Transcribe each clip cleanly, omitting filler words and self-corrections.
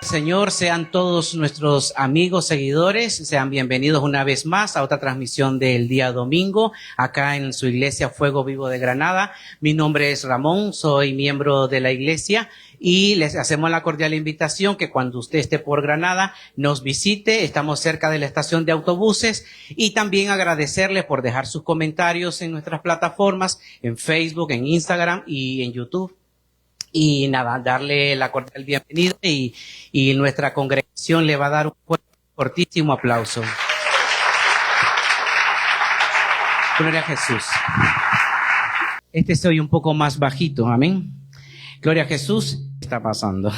Señor, sean todos nuestros amigos, seguidores, sean bienvenidos una vez más a otra transmisión del día domingo, acá en su iglesia Fuego Vivo de Granada. Mi nombre es Ramón, soy miembro de la iglesia y les hacemos la cordial invitación que cuando usted esté por Granada nos visite. Estamos cerca de la estación de autobuses y también agradecerle por dejar sus comentarios en nuestras plataformas, en Facebook, en Instagram y en YouTube. Y nada, darle la cordial bienvenida y nuestra congregación le va a dar un cortísimo aplauso. Gloria a Jesús. Soy un poco más bajito, amén. Gloria a Jesús. ¿Qué está pasando?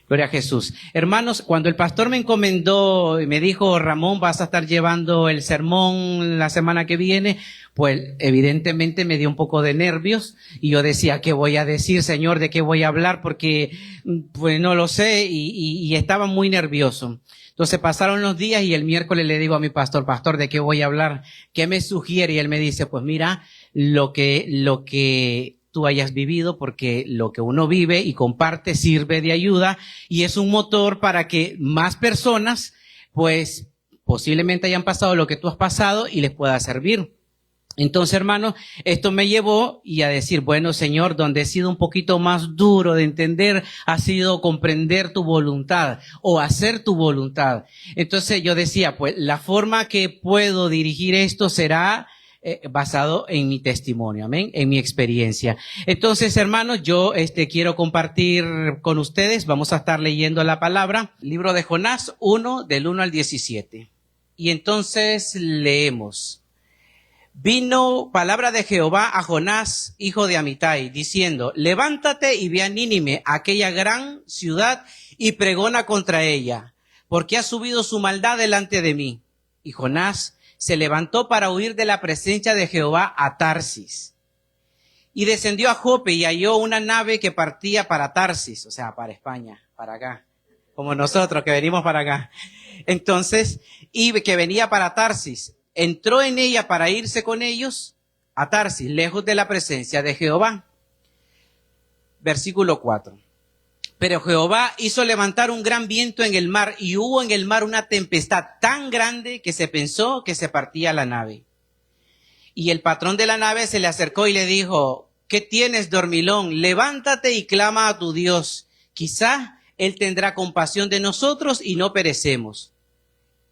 Gloria a Jesús. Hermanos, cuando el pastor me encomendó y me dijo, Ramón, vas a estar llevando el sermón la semana que viene, pues evidentemente me dio un poco de nervios y yo decía, ¿qué voy a decir, Señor? ¿De qué voy a hablar? Porque pues no lo sé y estaba muy nervioso. Entonces pasaron los días y el miércoles le digo a mi pastor, ¿de qué voy a hablar? ¿Qué me sugiere? Y él me dice, pues mira, lo que tú hayas vivido, porque lo que uno vive y comparte sirve de ayuda y es un motor para que más personas, pues, posiblemente hayan pasado lo que tú has pasado y les pueda servir. Entonces, hermano, esto me llevó y a decir, bueno, Señor, donde he sido un poquito más duro de entender, ha sido comprender tu voluntad o hacer tu voluntad. Entonces yo decía, pues, la forma que puedo dirigir esto será basado en mi testimonio, amén, en mi experiencia. Entonces, hermanos, yo quiero compartir con ustedes, vamos a estar leyendo la palabra, libro de Jonás 1, del 1 al 17. Y entonces leemos. Vino palabra de Jehová a Jonás, hijo de Amitai, diciendo, levántate y ve a Nínive, aquella gran ciudad, y pregona contra ella, porque ha subido su maldad delante de mí. Y Jonás se levantó para huir de la presencia de Jehová a Tarsis. Y descendió a Jope y halló una nave que partía para Tarsis, o sea, para España, para acá, como nosotros que venimos para acá. Entonces, y que venía para Tarsis, entró en ella para irse con ellos a Tarsis, lejos de la presencia de Jehová. Versículo 4. Pero Jehová hizo levantar un gran viento en el mar y hubo en el mar una tempestad tan grande que se pensó que se partía la nave. Y el patrón de la nave se le acercó y le dijo, ¿qué tienes, dormilón? Levántate y clama a tu Dios. Quizá Él tendrá compasión de nosotros y no perecemos.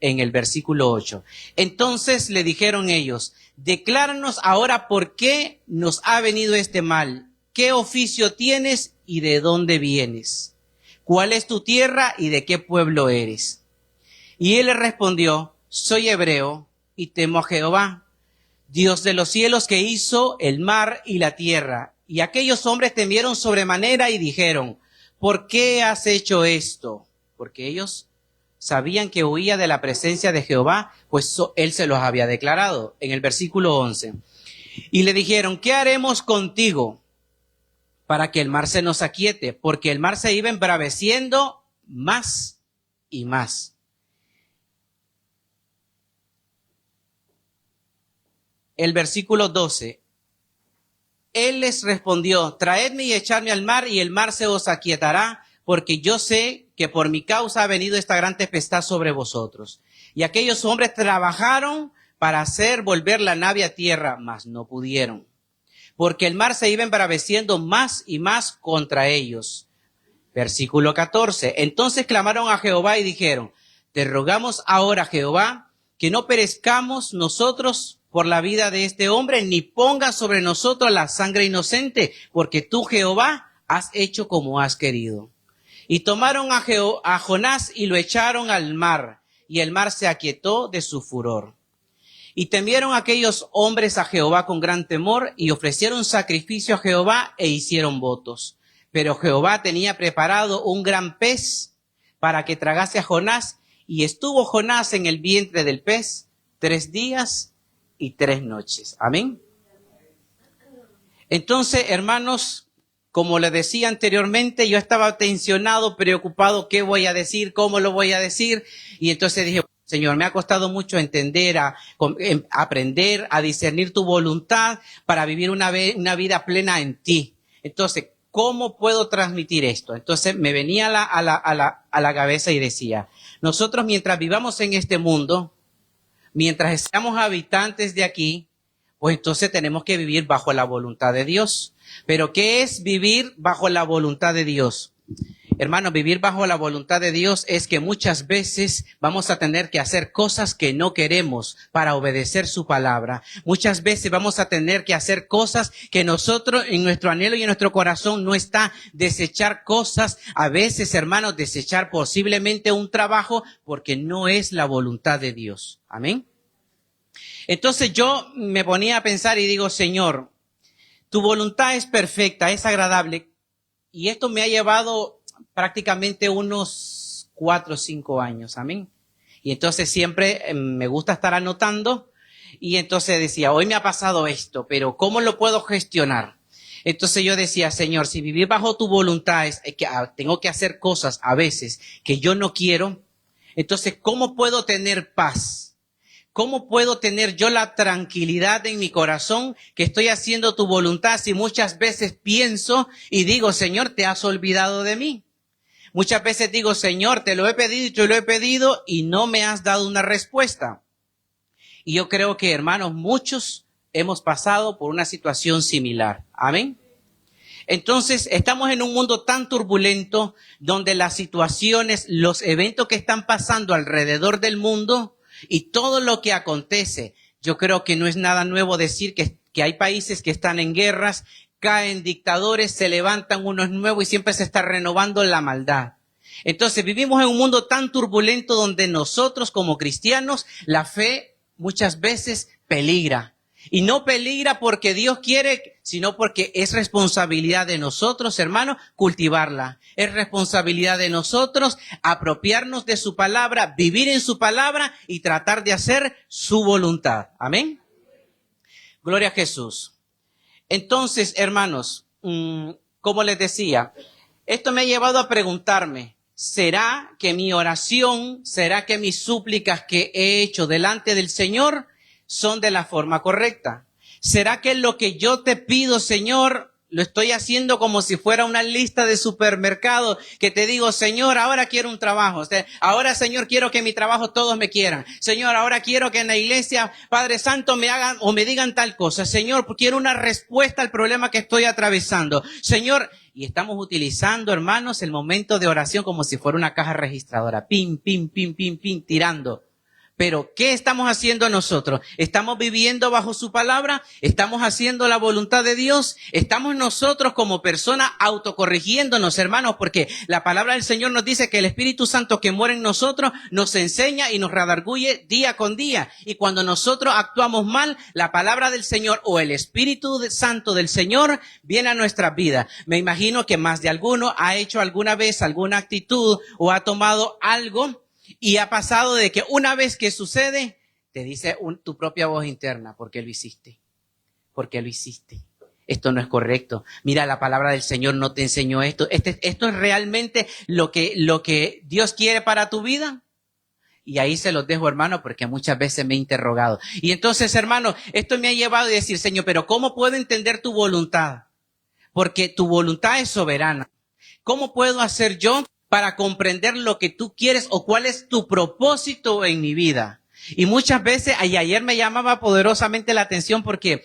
En el versículo 8. Entonces le dijeron ellos, decláranos ahora por qué nos ha venido este mal. ¿Qué oficio tienes y de dónde vienes? ¿Cuál es tu tierra y de qué pueblo eres? Y él le respondió, soy hebreo y temo a Jehová, Dios de los cielos, que hizo el mar y la tierra. Y aquellos hombres temieron sobremanera y dijeron, ¿por qué has hecho esto? Porque ellos sabían que huía de la presencia de Jehová, pues él se los había declarado. En el versículo 11. Y le dijeron, ¿qué haremos contigo para que el mar se nos aquiete? Porque el mar se iba embraveciendo más y más. El versículo 12. Él les respondió, traedme y echadme al mar, y el mar se os aquietará, porque yo sé que por mi causa ha venido esta gran tempestad sobre vosotros. Y aquellos hombres trabajaron para hacer volver la nave a tierra, mas no pudieron, porque el mar se iba embraveciendo más y más contra ellos. Versículo 14. Entonces clamaron a Jehová y dijeron, te rogamos ahora, Jehová, que no perezcamos nosotros por la vida de este hombre, ni pongas sobre nosotros la sangre inocente, porque tú, Jehová, has hecho como has querido. Y tomaron a Jonás y lo echaron al mar, y el mar se aquietó de su furor. Y temieron aquellos hombres a Jehová con gran temor, y ofrecieron sacrificio a Jehová e hicieron votos. Pero Jehová tenía preparado un gran pez para que tragase a Jonás, y estuvo Jonás en el vientre del pez 3 días y 3 noches. Amén. Entonces, hermanos, como les decía anteriormente, yo estaba tensionado, preocupado, ¿qué voy a decir? ¿Cómo lo voy a decir? Y entonces dije, Señor, me ha costado mucho entender, aprender a discernir tu voluntad para vivir una vida plena en ti. Entonces, ¿cómo puedo transmitir esto? Entonces me venía a la cabeza y decía, nosotros mientras vivamos en este mundo, mientras seamos habitantes de aquí, pues entonces tenemos que vivir bajo la voluntad de Dios. Pero ¿qué es vivir bajo la voluntad de Dios? Hermano, vivir bajo la voluntad de Dios es que muchas veces vamos a tener que hacer cosas que no queremos para obedecer su palabra. Muchas veces vamos a tener que hacer cosas que nosotros en nuestro anhelo y en nuestro corazón no está. Desechar cosas, a veces, hermanos, desechar posiblemente un trabajo porque no es la voluntad de Dios. Amén. Entonces yo me ponía a pensar y digo, Señor, tu voluntad es perfecta, es agradable. Y esto me ha llevado prácticamente unos 4 o 5 años, amén. Y entonces siempre me gusta estar anotando y entonces decía, hoy me ha pasado esto, pero ¿cómo lo puedo gestionar? Entonces yo decía, Señor, si vivir bajo tu voluntad es que tengo que hacer cosas a veces que yo no quiero, entonces ¿cómo puedo tener paz? ¿Cómo puedo tener yo la tranquilidad en mi corazón que estoy haciendo tu voluntad si muchas veces pienso y digo, Señor, te has olvidado de mí? Muchas veces digo, Señor, te lo he pedido y te lo he pedido y no me has dado una respuesta. Y yo creo que, hermanos, muchos hemos pasado por una situación similar. Amén. Entonces, estamos en un mundo tan turbulento donde las situaciones, los eventos que están pasando alrededor del mundo y todo lo que acontece, yo creo que no es nada nuevo decir que hay países que están en guerras, caen dictadores, se levantan unos nuevos y siempre se está renovando la maldad. Entonces vivimos en un mundo tan turbulento donde nosotros como cristianos, la fe muchas veces peligra. Y no peligra porque Dios quiere, sino porque es responsabilidad de nosotros, hermanos, cultivarla. Es responsabilidad de nosotros apropiarnos de su palabra, vivir en su palabra y tratar de hacer su voluntad. Amén. Gloria a Jesús. Entonces, hermanos, como les decía, esto me ha llevado a preguntarme, ¿será que mi oración, será que mis súplicas que he hecho delante del Señor son de la forma correcta? ¿Será que lo que yo te pido, Señor, lo estoy haciendo como si fuera una lista de supermercado que te digo, Señor, ahora quiero un trabajo. Ahora, Señor, quiero que mi trabajo todos me quieran. Señor, ahora quiero que en la iglesia, Padre Santo, me hagan o me digan tal cosa. Señor, quiero una respuesta al problema que estoy atravesando. Señor, y estamos utilizando, hermanos, el momento de oración como si fuera una caja registradora. Pim, pim, pim, pim, pim, tirando. Pero, ¿qué estamos haciendo nosotros? ¿Estamos viviendo bajo su palabra? ¿Estamos haciendo la voluntad de Dios? ¿Estamos nosotros como personas autocorrigiéndonos, hermanos? Porque la palabra del Señor nos dice que el Espíritu Santo que mora en nosotros nos enseña y nos redarguye día con día. Y cuando nosotros actuamos mal, la palabra del Señor o el Espíritu Santo del Señor viene a nuestra vida. Me imagino que más de alguno ha hecho alguna vez alguna actitud o ha tomado algo y ha pasado de que una vez que sucede, te dice tu propia voz interna, ¿por qué lo hiciste? ¿Por qué lo hiciste? Esto no es correcto. Mira, la palabra del Señor no te enseñó esto. ¿Esto es realmente lo que Dios quiere para tu vida? Y ahí se los dejo, hermano, porque muchas veces me he interrogado. Y entonces, hermano, esto me ha llevado a decir, Señor, pero ¿cómo puedo entender tu voluntad? Porque tu voluntad es soberana. ¿Cómo puedo hacer yo para comprender lo que tú quieres o cuál es tu propósito en mi vida? Y muchas veces, ayer me llamaba poderosamente la atención porque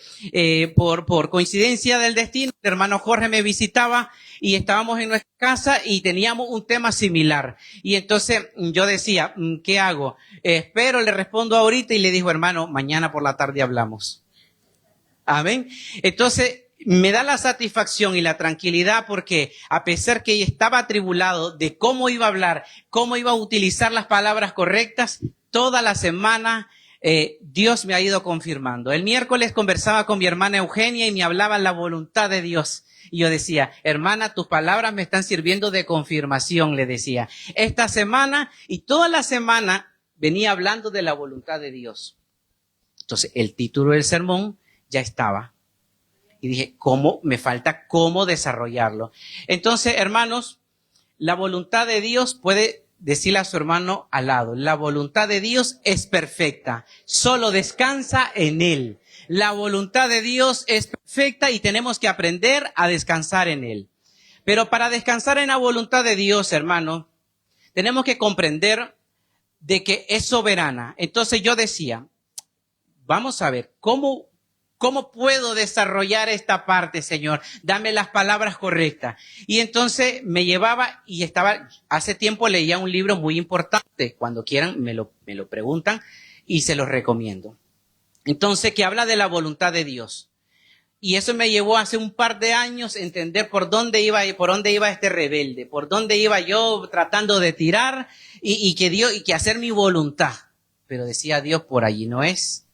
por coincidencia del destino, el hermano Jorge me visitaba y estábamos en nuestra casa y teníamos un tema similar. Y entonces yo decía, ¿qué hago? Espero, le respondo ahorita y le digo, hermano, mañana por la tarde hablamos. Amén. Entonces, me da la satisfacción y la tranquilidad porque a pesar que estaba atribulado de cómo iba a hablar, cómo iba a utilizar las palabras correctas, toda la semana Dios me ha ido confirmando. El miércoles conversaba con mi hermana Eugenia y me hablaba la voluntad de Dios. Y yo decía, hermana, tus palabras me están sirviendo de confirmación, le decía. Esta semana y toda la semana venía hablando de la voluntad de Dios. Entonces, el título del sermón ya estaba. Y dije, me falta cómo desarrollarlo. Entonces, hermanos, la voluntad de Dios puede decirle a su hermano al lado, la voluntad de Dios es perfecta, solo descansa en Él. La voluntad de Dios es perfecta y tenemos que aprender a descansar en Él. Pero para descansar en la voluntad de Dios, hermano, tenemos que comprender de que es soberana. Entonces yo decía, vamos a ver, ¿cómo puedo desarrollar esta parte, Señor? Dame las palabras correctas. Y entonces me llevaba y hace tiempo leía un libro muy importante. Cuando quieran me lo preguntan y se los recomiendo. Entonces, que habla de la voluntad de Dios. Y eso me llevó hace un par de años a entender por dónde iba este rebelde, por dónde iba yo tratando de tirar y que hacer mi voluntad. Pero decía Dios, por allí no es.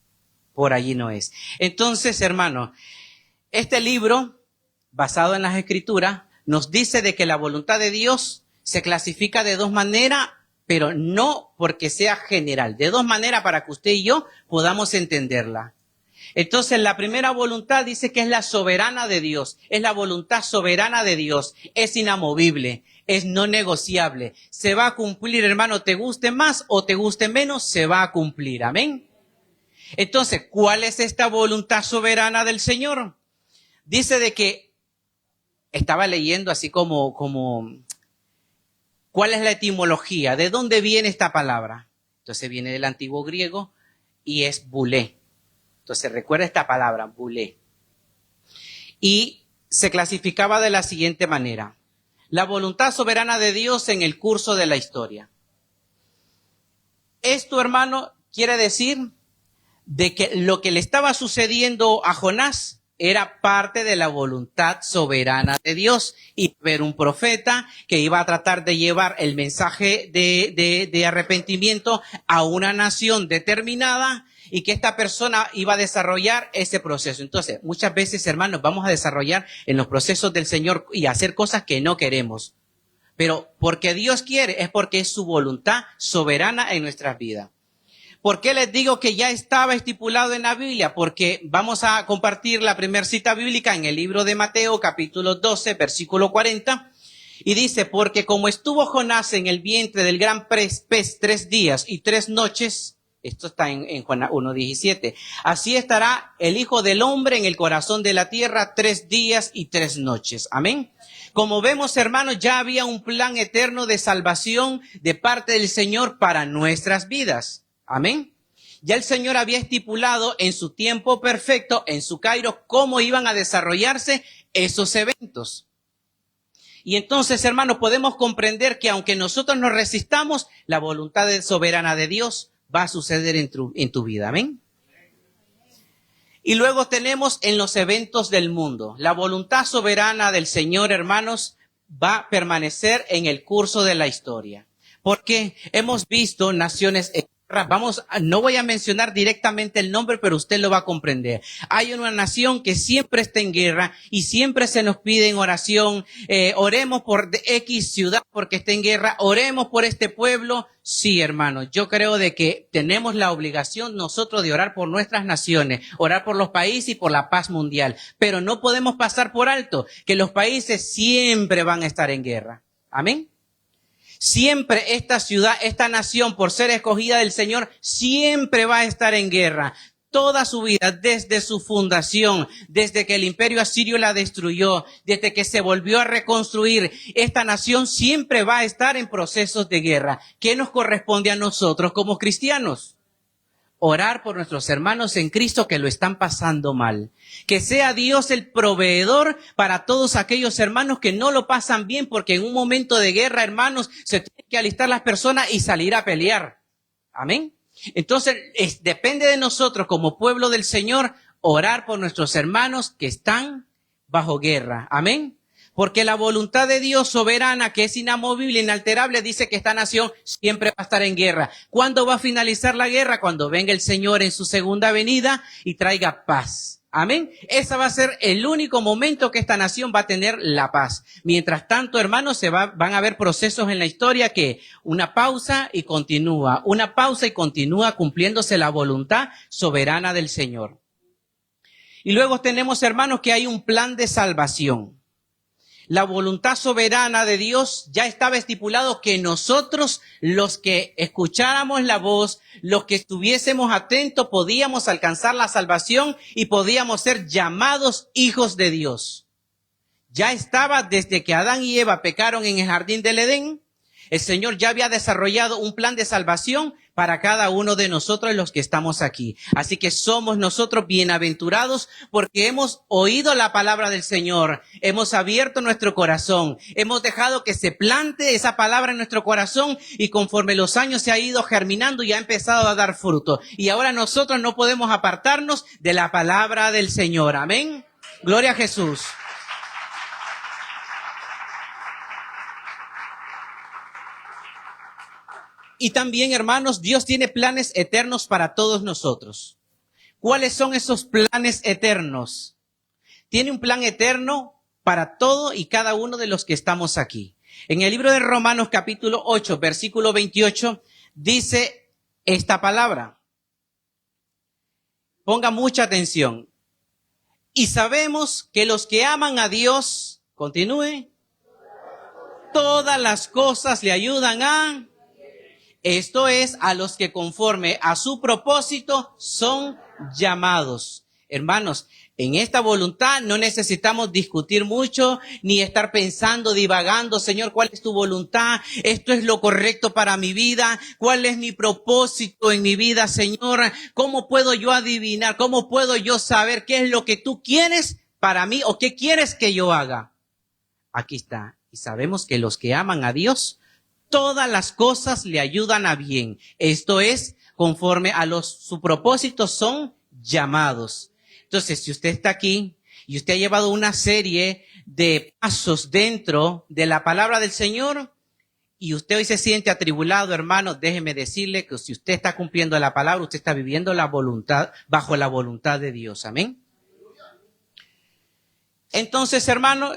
Por allí no es. Entonces, hermano, este libro, basado en las Escrituras, nos dice de que la voluntad de Dios se clasifica de dos maneras, pero no porque sea general. De dos maneras para que usted y yo podamos entenderla. Entonces, la primera voluntad dice que es la soberana de Dios. Es la voluntad soberana de Dios. Es inamovible. Es no negociable. Se va a cumplir, hermano, te guste más o te guste menos, se va a cumplir. Amén. Entonces, ¿cuál es esta voluntad soberana del Señor? Dice de que, estaba leyendo así como, ¿cuál es la etimología? ¿De dónde viene esta palabra? Entonces viene del antiguo griego y es bulé. Entonces recuerda esta palabra, bulé. Y se clasificaba de la siguiente manera. La voluntad soberana de Dios en el curso de la historia. Esto, hermano, quiere decir de que lo que le estaba sucediendo a Jonás era parte de la voluntad soberana de Dios. Y ver un profeta que iba a tratar de llevar el mensaje de arrepentimiento a una nación determinada y que esta persona iba a desarrollar ese proceso. Entonces, muchas veces, hermanos, vamos a desarrollar en los procesos del Señor y hacer cosas que no queremos. Pero porque Dios quiere, es porque es su voluntad soberana en nuestras vidas. ¿Por qué les digo que ya estaba estipulado en la Biblia? Porque vamos a compartir la primera cita bíblica en el libro de Mateo, capítulo 12, versículo 40. Y dice, porque como estuvo Jonás en el vientre del gran pez 3 días y 3 noches, esto está en Juan 1:17, así estará el Hijo del Hombre en el corazón de la tierra 3 días y 3 noches. Amén. Como vemos, hermanos, ya había un plan eterno de salvación de parte del Señor para nuestras vidas. Amén. Ya el Señor había estipulado en su tiempo perfecto, en su kairos, cómo iban a desarrollarse esos eventos. Y entonces, hermanos, podemos comprender que aunque nosotros nos resistamos, la voluntad soberana de Dios va a suceder en tu vida. Amén. Y luego tenemos en los eventos del mundo. La voluntad soberana del Señor, hermanos, va a permanecer en el curso de la historia. Porque hemos visto naciones. No voy a mencionar directamente el nombre, pero usted lo va a comprender. Hay una nación que siempre está en guerra y siempre se nos pide en oración, oremos por X ciudad porque está en guerra, oremos por este pueblo. Sí, hermano, yo creo de que tenemos la obligación nosotros de orar por nuestras naciones, orar por los países y por la paz mundial. Pero no podemos pasar por alto que los países siempre van a estar en guerra. Amén. Siempre esta ciudad, esta nación, por ser escogida del Señor, siempre va a estar en guerra. Toda su vida, desde su fundación, desde que el imperio asirio la destruyó, desde que se volvió a reconstruir, esta nación siempre va a estar en procesos de guerra. ¿Qué nos corresponde a nosotros como cristianos? Orar por nuestros hermanos en Cristo que lo están pasando mal. Que sea Dios el proveedor para todos aquellos hermanos que no lo pasan bien, porque en un momento de guerra, hermanos, se tienen que alistar las personas y salir a pelear. Amén. Entonces, depende de nosotros como pueblo del Señor orar por nuestros hermanos que están bajo guerra. Amén. Porque la voluntad de Dios soberana, que es inamovible, inalterable, dice que esta nación siempre va a estar en guerra. ¿Cuándo va a finalizar la guerra? Cuando venga el Señor en su segunda venida y traiga paz. Amén. Ese va a ser el único momento que esta nación va a tener la paz. Mientras tanto, hermanos, van a haber procesos en la historia que una pausa y continúa cumpliéndose la voluntad soberana del Señor. Y luego tenemos, hermanos, que hay un plan de salvación. la voluntad soberana de Dios, ya estaba estipulado que nosotros, los que escucháramos la voz, los que estuviésemos atentos, podíamos alcanzar la salvación y podíamos ser llamados hijos de Dios. Ya estaba desde que Adán y Eva pecaron en el jardín del Edén. El Señor ya había desarrollado un plan de salvación para cada uno de nosotros los que estamos aquí. Así que somos nosotros bienaventurados porque hemos oído la palabra del Señor, hemos abierto nuestro corazón, hemos dejado que se plante esa palabra en nuestro corazón y conforme los años se ha ido germinando y ha empezado a dar fruto. Y ahora nosotros no podemos apartarnos de la palabra del Señor. Amén. Gloria a Jesús. Y también, hermanos, Dios tiene planes eternos para todos nosotros. ¿Cuáles son esos planes eternos? Tiene un plan eterno para todo y cada uno de los que estamos aquí. En el libro de Romanos capítulo 8, versículo 28, dice esta palabra. Ponga mucha atención. Y sabemos que los que aman a Dios, continúe, todas las cosas le ayudan a... Esto es, a los que conforme a su propósito son llamados. Hermanos, en esta voluntad no necesitamos discutir mucho, ni estar pensando, divagando, Señor, ¿cuál es tu voluntad? Esto es lo correcto para mi vida. ¿Cuál es mi propósito en mi vida, Señor? ¿Cómo puedo yo adivinar? ¿Cómo puedo yo saber qué es lo que tú quieres para mí o qué quieres que yo haga? Aquí está. Y sabemos que los que aman a Dios, todas las cosas le ayudan a bien. Esto es, conforme a su propósito son llamados. Entonces, si usted está aquí y usted ha llevado una serie de pasos dentro de la palabra del Señor y usted hoy se siente atribulado, hermano, déjeme decirle que si usted está cumpliendo la palabra, usted está viviendo la voluntad, bajo la voluntad de Dios. Amén. Entonces, hermano,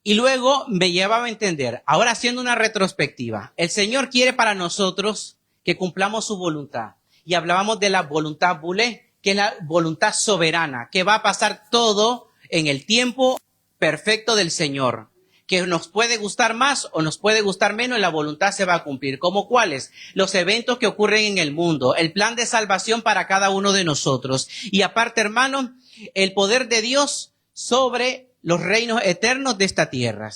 y luego me llevaba a entender, ahora haciendo una retrospectiva, el Señor quiere para nosotros que cumplamos su voluntad. Y hablábamos de la voluntad bulé, que es la voluntad soberana, que va a pasar todo en el tiempo perfecto del Señor. Que nos puede gustar más o nos puede gustar menos, la voluntad se va a cumplir. ¿Cómo cuáles? Los eventos que ocurren en el mundo, el plan de salvación para cada uno de nosotros. Y aparte, hermano, el poder de Dios sobre los reinos eternos de esta tierra.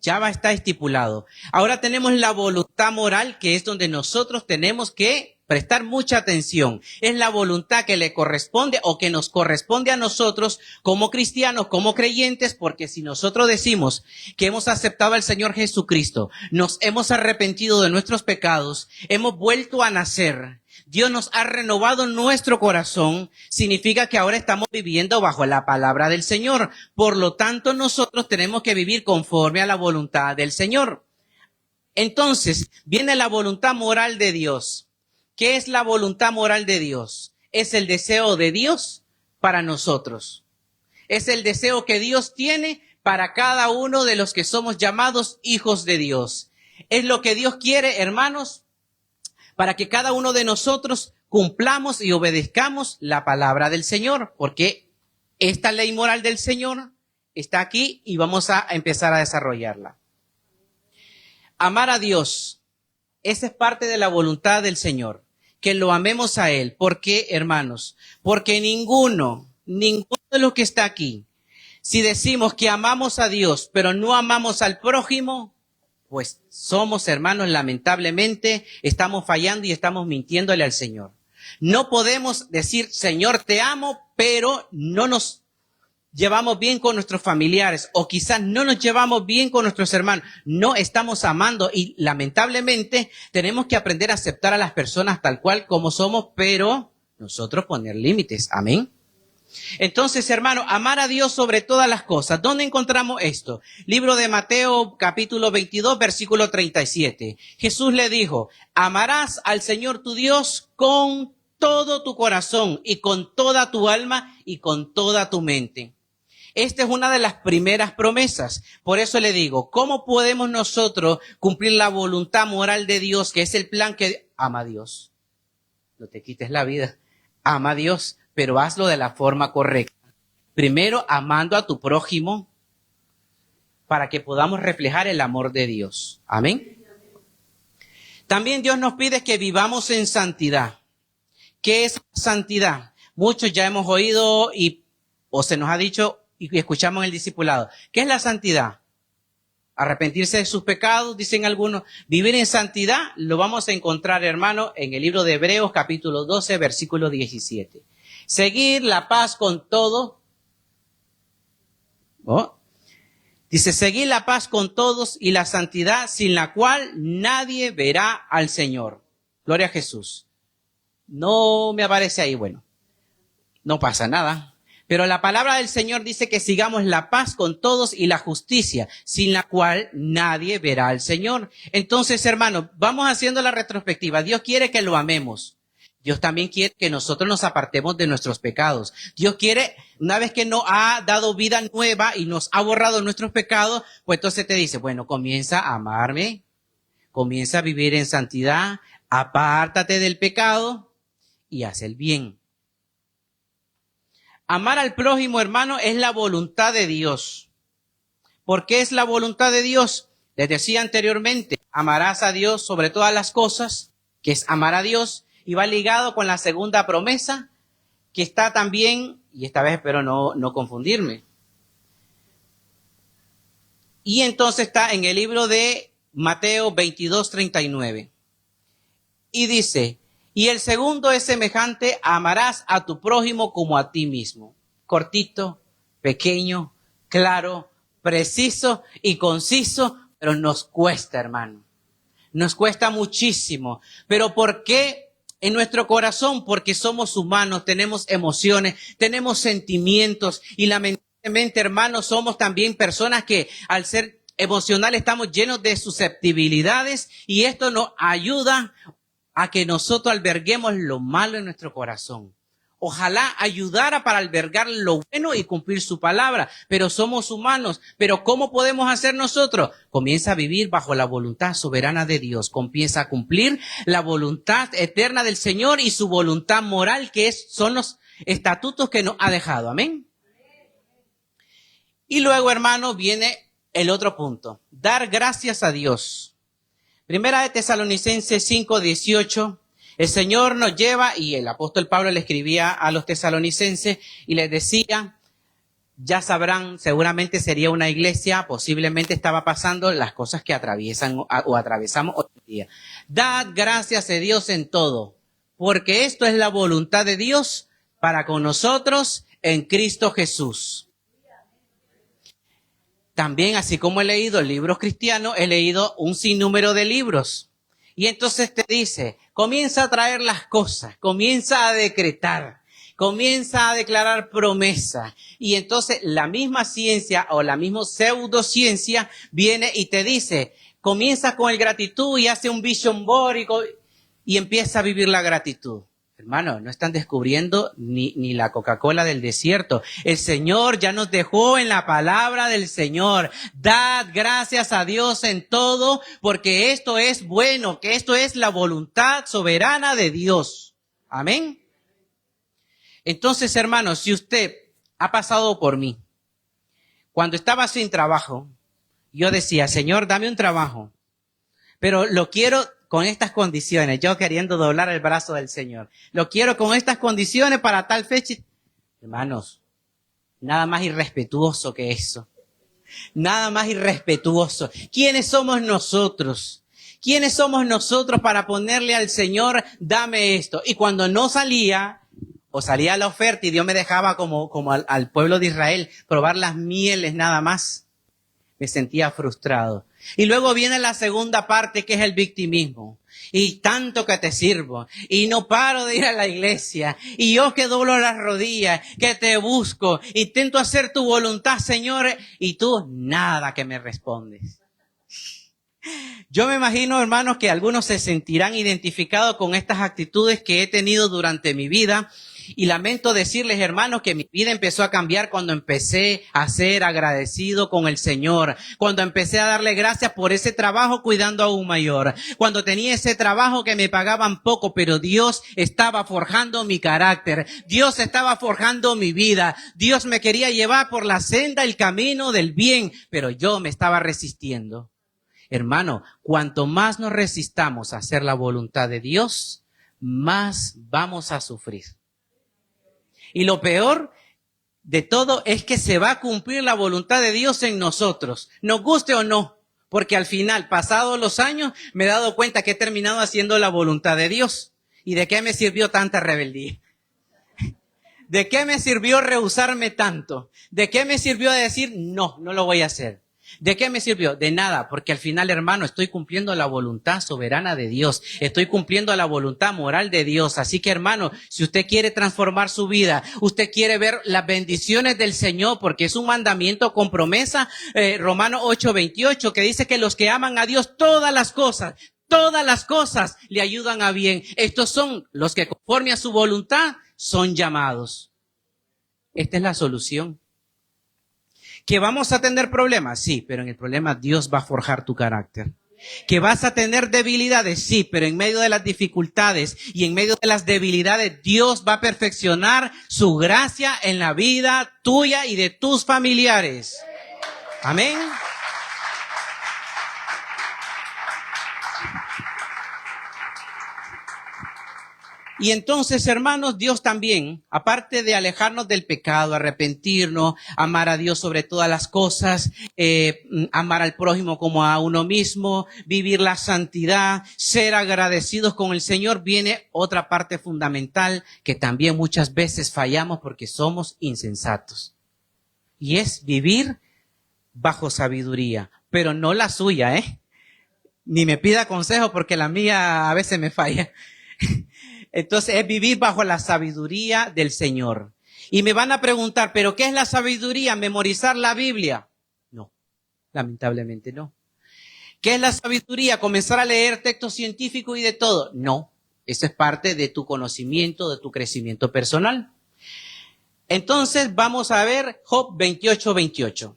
Ya va a estar estipulado. Ahora tenemos la voluntad moral, que es donde nosotros tenemos que prestar mucha atención. Es la voluntad que le corresponde o que nos corresponde a nosotros como cristianos, como creyentes, porque si nosotros decimos que hemos aceptado al Señor Jesucristo, nos hemos arrepentido de nuestros pecados, hemos vuelto a nacer, Dios nos ha renovado nuestro corazón, significa que ahora estamos viviendo bajo la palabra del Señor. Por lo tanto, nosotros tenemos que vivir conforme a la voluntad del Señor. Entonces, viene la voluntad moral de Dios. ¿Qué es la voluntad moral de Dios? Es el deseo de Dios para nosotros. Es el deseo que Dios tiene para cada uno de los que somos llamados hijos de Dios. Es lo que Dios quiere, hermanos, para que cada uno de nosotros cumplamos y obedezcamos la palabra del Señor, porque esta ley moral del Señor está aquí y vamos a empezar a desarrollarla. Amar a Dios, esa es parte de la voluntad del Señor, que lo amemos a Él. ¿Por qué, hermanos? Porque ninguno de los que está aquí, si decimos que amamos a Dios, pero no amamos al prójimo, pues somos, hermanos, lamentablemente, estamos fallando y estamos mintiéndole al Señor. No podemos decir, Señor, te amo, pero no nos llevamos bien con nuestros familiares o quizás no nos llevamos bien con nuestros hermanos. No estamos amando y lamentablemente tenemos que aprender a aceptar a las personas tal cual como somos, pero nosotros poner límites. Amén. Entonces, hermano, amar a Dios sobre todas las cosas. ¿Dónde encontramos esto? Libro de Mateo, capítulo 22, versículo 37. Jesús le dijo, amarás al Señor tu Dios con todo tu corazón y con toda tu alma y con toda tu mente. Esta es una de las primeras promesas. Por eso le digo, ¿cómo podemos nosotros cumplir la voluntad moral de Dios, que es el plan que ama a Dios? No te quites la vida. Ama a Dios, pero hazlo de la forma correcta. Primero, amando a tu prójimo, para que podamos reflejar el amor de Dios. Amén. También Dios nos pide que vivamos en santidad. ¿Qué es santidad? Muchos ya hemos oído o se nos ha dicho y escuchamos en el discipulado. ¿Qué es la santidad? Arrepentirse de sus pecados, dicen algunos. Vivir en santidad lo vamos a encontrar, hermano, en el libro de Hebreos, capítulo 12, versículo 17. Seguir la paz con todos. Dice, seguir la paz con todos y la santidad sin la cual nadie verá al Señor. Gloria a Jesús. No me aparece ahí, bueno, no pasa nada. Pero la palabra del Señor dice que sigamos la paz con todos y la justicia, sin la cual nadie verá al Señor. Entonces, hermano, vamos haciendo la retrospectiva. Dios quiere que lo amemos. Dios también quiere que nosotros nos apartemos de nuestros pecados. Dios quiere, una vez que nos ha dado vida nueva y nos ha borrado nuestros pecados, pues entonces te dice, bueno, comienza a amarme, comienza a vivir en santidad, apártate del pecado y haz el bien. Amar al prójimo, hermano, es la voluntad de Dios. ¿Por qué es la voluntad de Dios? Les decía anteriormente, amarás a Dios sobre todas las cosas, que es amar a Dios, y va ligado con la segunda promesa, que está también, y esta vez espero no confundirme. Y entonces está en el libro de Mateo 22:39. Y dice, y el segundo es semejante, amarás a tu prójimo como a ti mismo. Cortito, pequeño, claro, preciso y conciso, pero nos cuesta, hermano. Nos cuesta muchísimo. ¿Pero por qué? En nuestro corazón, porque somos humanos, tenemos emociones, tenemos sentimientos y lamentablemente, hermanos, somos también personas que al ser emocionales estamos llenos de susceptibilidades y esto nos ayuda a que nosotros alberguemos lo malo en nuestro corazón. Ojalá ayudara para albergar lo bueno y cumplir su palabra, pero somos humanos. ¿Pero cómo podemos hacer nosotros? Comienza a vivir bajo la voluntad soberana de Dios. Comienza a cumplir la voluntad eterna del Señor y su voluntad moral, que son los estatutos que nos ha dejado. Amén. Y luego, hermano, viene el otro punto. Dar gracias a Dios. Primera de Tesalonicenses 5:18. El Señor nos lleva, y el apóstol Pablo le escribía a los tesalonicenses y les decía, ya sabrán, seguramente sería una iglesia, posiblemente estaba pasando las cosas que atraviesan o atravesamos hoy en día. Dad gracias a Dios en todo, porque esto es la voluntad de Dios para con nosotros en Cristo Jesús. También, así como he leído libros cristianos, he leído un sinnúmero de libros. Y entonces te dice, comienza a traer las cosas, comienza a decretar, comienza a declarar promesas. Y entonces la misma ciencia o la misma pseudociencia viene y te dice, comienza con el gratitud y hace un vision board y empieza a vivir la gratitud. Hermano, no están descubriendo ni la Coca-Cola del desierto. El Señor ya nos dejó en la palabra del Señor. Dad gracias a Dios en todo, porque esto es bueno, que esto es la voluntad soberana de Dios. Amén. Entonces, hermanos, si usted ha pasado por mí, cuando estaba sin trabajo, yo decía, Señor, dame un trabajo, pero lo quiero con estas condiciones, yo queriendo doblar el brazo del Señor. Lo quiero con estas condiciones para tal fecha. Hermanos, nada más irrespetuoso que eso. Nada más irrespetuoso. ¿Quiénes somos nosotros? ¿Quiénes somos nosotros para ponerle al Señor, dame esto? Y cuando no salía, o salía la oferta y Dios me dejaba como al pueblo de Israel probar las mieles nada más, me sentía frustrado. Y luego viene la segunda parte, que es el victimismo. Y tanto que te sirvo, y no paro de ir a la iglesia, y yo que doblo las rodillas, que te busco, intento hacer tu voluntad, Señor, y tú nada que me respondes. Yo me imagino, hermanos, que algunos se sentirán identificados con estas actitudes que he tenido durante mi vida, Y lamento decirles, hermanos, que mi vida empezó a cambiar cuando empecé a ser agradecido con el Señor. Cuando empecé a darle gracias por ese trabajo cuidando a un mayor. Cuando tenía ese trabajo que me pagaban poco, pero Dios estaba forjando mi carácter. Dios estaba forjando mi vida. Dios me quería llevar por la senda, el camino del bien, pero yo me estaba resistiendo. Hermano, cuanto más nos resistamos a hacer la voluntad de Dios, más vamos a sufrir. Y lo peor de todo es que se va a cumplir la voluntad de Dios en nosotros, nos guste o no, porque al final, pasados los años, me he dado cuenta que he terminado haciendo la voluntad de Dios. ¿Y de qué me sirvió tanta rebeldía? ¿De qué me sirvió rehusarme tanto? ¿De qué me sirvió decir, no lo voy a hacer? ¿De qué me sirvió? De nada, porque al final, hermano, estoy cumpliendo la voluntad soberana de Dios. Estoy cumpliendo la voluntad moral de Dios. Así que, hermano, si usted quiere transformar su vida, usted quiere ver las bendiciones del Señor, porque es un mandamiento con promesa, Romanos 8:28, que dice que los que aman a Dios, todas las cosas le ayudan a bien. Estos son los que conforme a su voluntad son llamados. Esta es la solución. ¿Que vamos a tener problemas? Sí, pero en el problema Dios va a forjar tu carácter. ¿Que vas a tener debilidades? Sí, pero en medio de las dificultades y en medio de las debilidades, Dios va a perfeccionar su gracia en la vida tuya y de tus familiares. Amén. Y entonces, hermanos, Dios también, aparte de alejarnos del pecado, arrepentirnos, amar a Dios sobre todas las cosas, amar al prójimo como a uno mismo, vivir la santidad, ser agradecidos con el Señor, viene otra parte fundamental que también muchas veces fallamos porque somos insensatos. Y es vivir bajo sabiduría, pero no la suya, Ni me pida consejo porque la mía a veces me falla. Entonces es vivir bajo la sabiduría del Señor. Y me van a preguntar, ¿pero qué es la sabiduría? ¿Memorizar la Biblia? No, lamentablemente no. ¿Qué es la sabiduría? ¿Comenzar a leer textos científicos y de todo? No, eso es parte de tu conocimiento, de tu crecimiento personal. Entonces vamos a ver Job 28:28.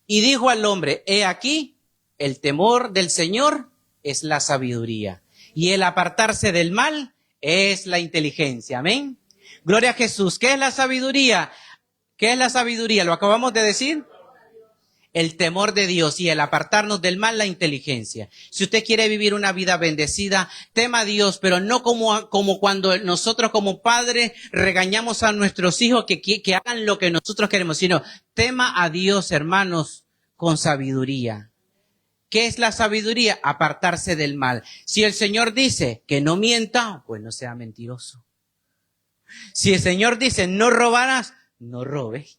Y dijo al hombre, he aquí, el temor del Señor es la sabiduría. Y el apartarse del mal es la inteligencia. Amén. Gloria a Jesús. ¿Qué es la sabiduría? ¿Qué es la sabiduría? ¿Lo acabamos de decir? El temor de Dios y el apartarnos del mal, la inteligencia. Si usted quiere vivir una vida bendecida, tema a Dios, pero no como cuando nosotros como padres regañamos a nuestros hijos que hagan lo que nosotros queremos, sino tema a Dios, hermanos, con sabiduría. ¿Qué es la sabiduría? Apartarse del mal. Si el Señor dice que no mienta, pues no sea mentiroso. Si el Señor dice no robarás, no robes.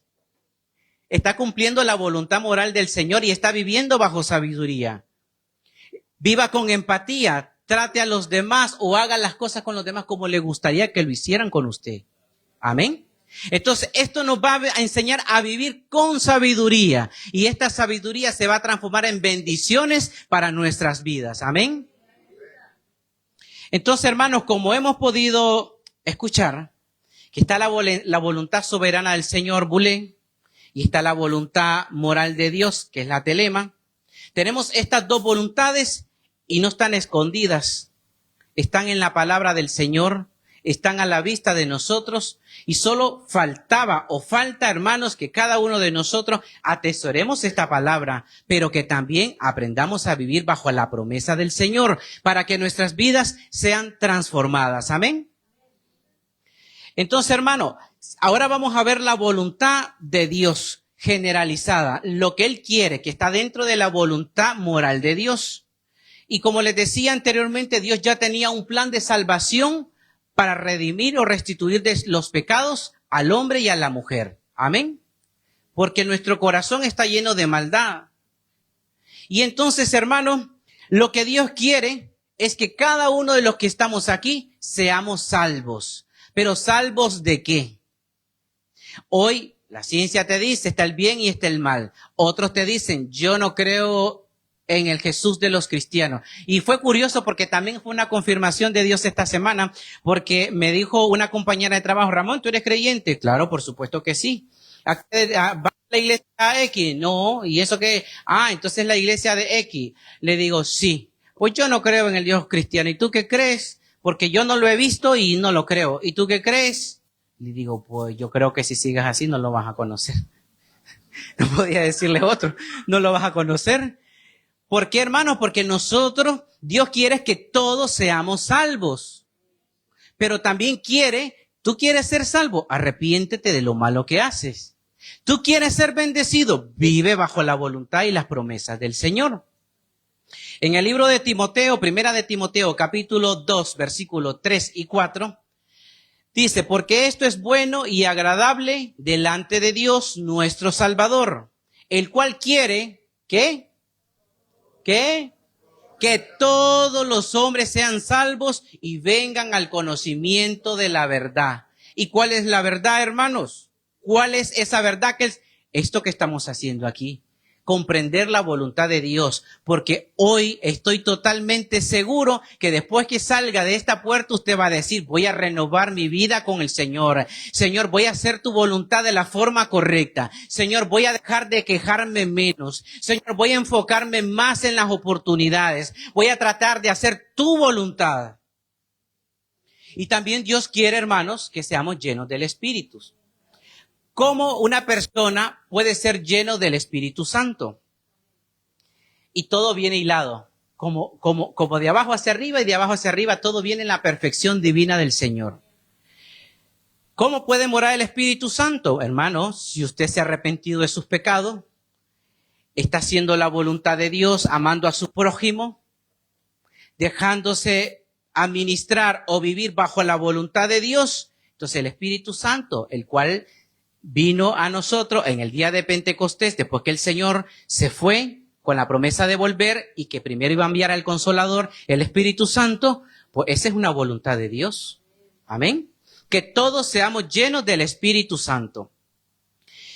Está cumpliendo la voluntad moral del Señor y está viviendo bajo sabiduría. Viva con empatía, trate a los demás o haga las cosas con los demás como le gustaría que lo hicieran con usted. Amén. Entonces, esto nos va a enseñar a vivir con sabiduría y esta sabiduría se va a transformar en bendiciones para nuestras vidas. Amén. Entonces, hermanos, como hemos podido escuchar, que está la voluntad soberana del Señor, Bulé, y está la voluntad moral de Dios, que es la telema. Tenemos estas dos voluntades y no están escondidas. Están en la palabra del Señor, están a la vista de nosotros y solo falta, hermanos, que cada uno de nosotros atesoremos esta palabra, pero que también aprendamos a vivir bajo la promesa del Señor para que nuestras vidas sean transformadas. Amén. Entonces, hermano, ahora vamos a ver la voluntad de Dios generalizada, lo que Él quiere, que está dentro de la voluntad moral de Dios. Y como les decía anteriormente, Dios ya tenía un plan de salvación para redimir o restituir de los pecados al hombre y a la mujer. Amén. Porque nuestro corazón está lleno de maldad. Y entonces, hermanos, lo que Dios quiere es que cada uno de los que estamos aquí seamos salvos. Pero ¿salvos de qué? Hoy la ciencia te dice, está el bien y está el mal. Otros te dicen, yo no creo en el Jesús de los cristianos. Y fue curioso porque también fue una confirmación de Dios esta semana, porque me dijo una compañera de trabajo, Ramón, ¿tú eres creyente? Claro, por supuesto que sí. ¿Va a la iglesia X? No. ¿Y eso qué? Entonces la iglesia de X. Le digo, sí. Pues yo no creo en el Dios cristiano. ¿Y tú qué crees? Porque yo no lo he visto y no lo creo. ¿Y tú qué crees? Le digo, pues yo creo que si sigas así no lo vas a conocer. No podía decirle otro. No lo vas a conocer. ¿Por qué, hermanos? Porque nosotros, Dios quiere que todos seamos salvos. Pero también tú quieres ser salvo, arrepiéntete de lo malo que haces. Tú quieres ser bendecido, vive bajo la voluntad y las promesas del Señor. En el libro de Timoteo, primera de Timoteo, capítulo 2, versículos 3 y 4, dice, porque esto es bueno y agradable delante de Dios nuestro Salvador, el cual quiere, ¿qué? Que todos los hombres sean salvos y vengan al conocimiento de la verdad. ¿Y cuál es la verdad, hermanos? ¿Cuál es esa verdad? Que es esto que estamos haciendo aquí. Comprender la voluntad de Dios, porque hoy estoy totalmente seguro que después que salga de esta puerta usted va a decir, voy a renovar mi vida con el Señor. Señor, voy a hacer tu voluntad de la forma correcta. Señor, voy a dejar de quejarme menos. Señor, voy a enfocarme más en las oportunidades. Voy a tratar de hacer tu voluntad. Y también Dios quiere, hermanos, que seamos llenos del Espíritu. ¿Cómo una persona puede ser lleno del Espíritu Santo? Y todo viene hilado, como de abajo hacia arriba y de abajo hacia arriba, todo viene en la perfección divina del Señor. ¿Cómo puede morar el Espíritu Santo? Hermano, si usted se ha arrepentido de sus pecados, está haciendo la voluntad de Dios, amando a su prójimo, dejándose administrar o vivir bajo la voluntad de Dios, entonces el Espíritu Santo, el cual vino a nosotros en el día de Pentecostés, después que el Señor se fue con la promesa de volver y que primero iba a enviar al Consolador, el Espíritu Santo, pues esa es una voluntad de Dios. Amén. Que todos seamos llenos del Espíritu Santo.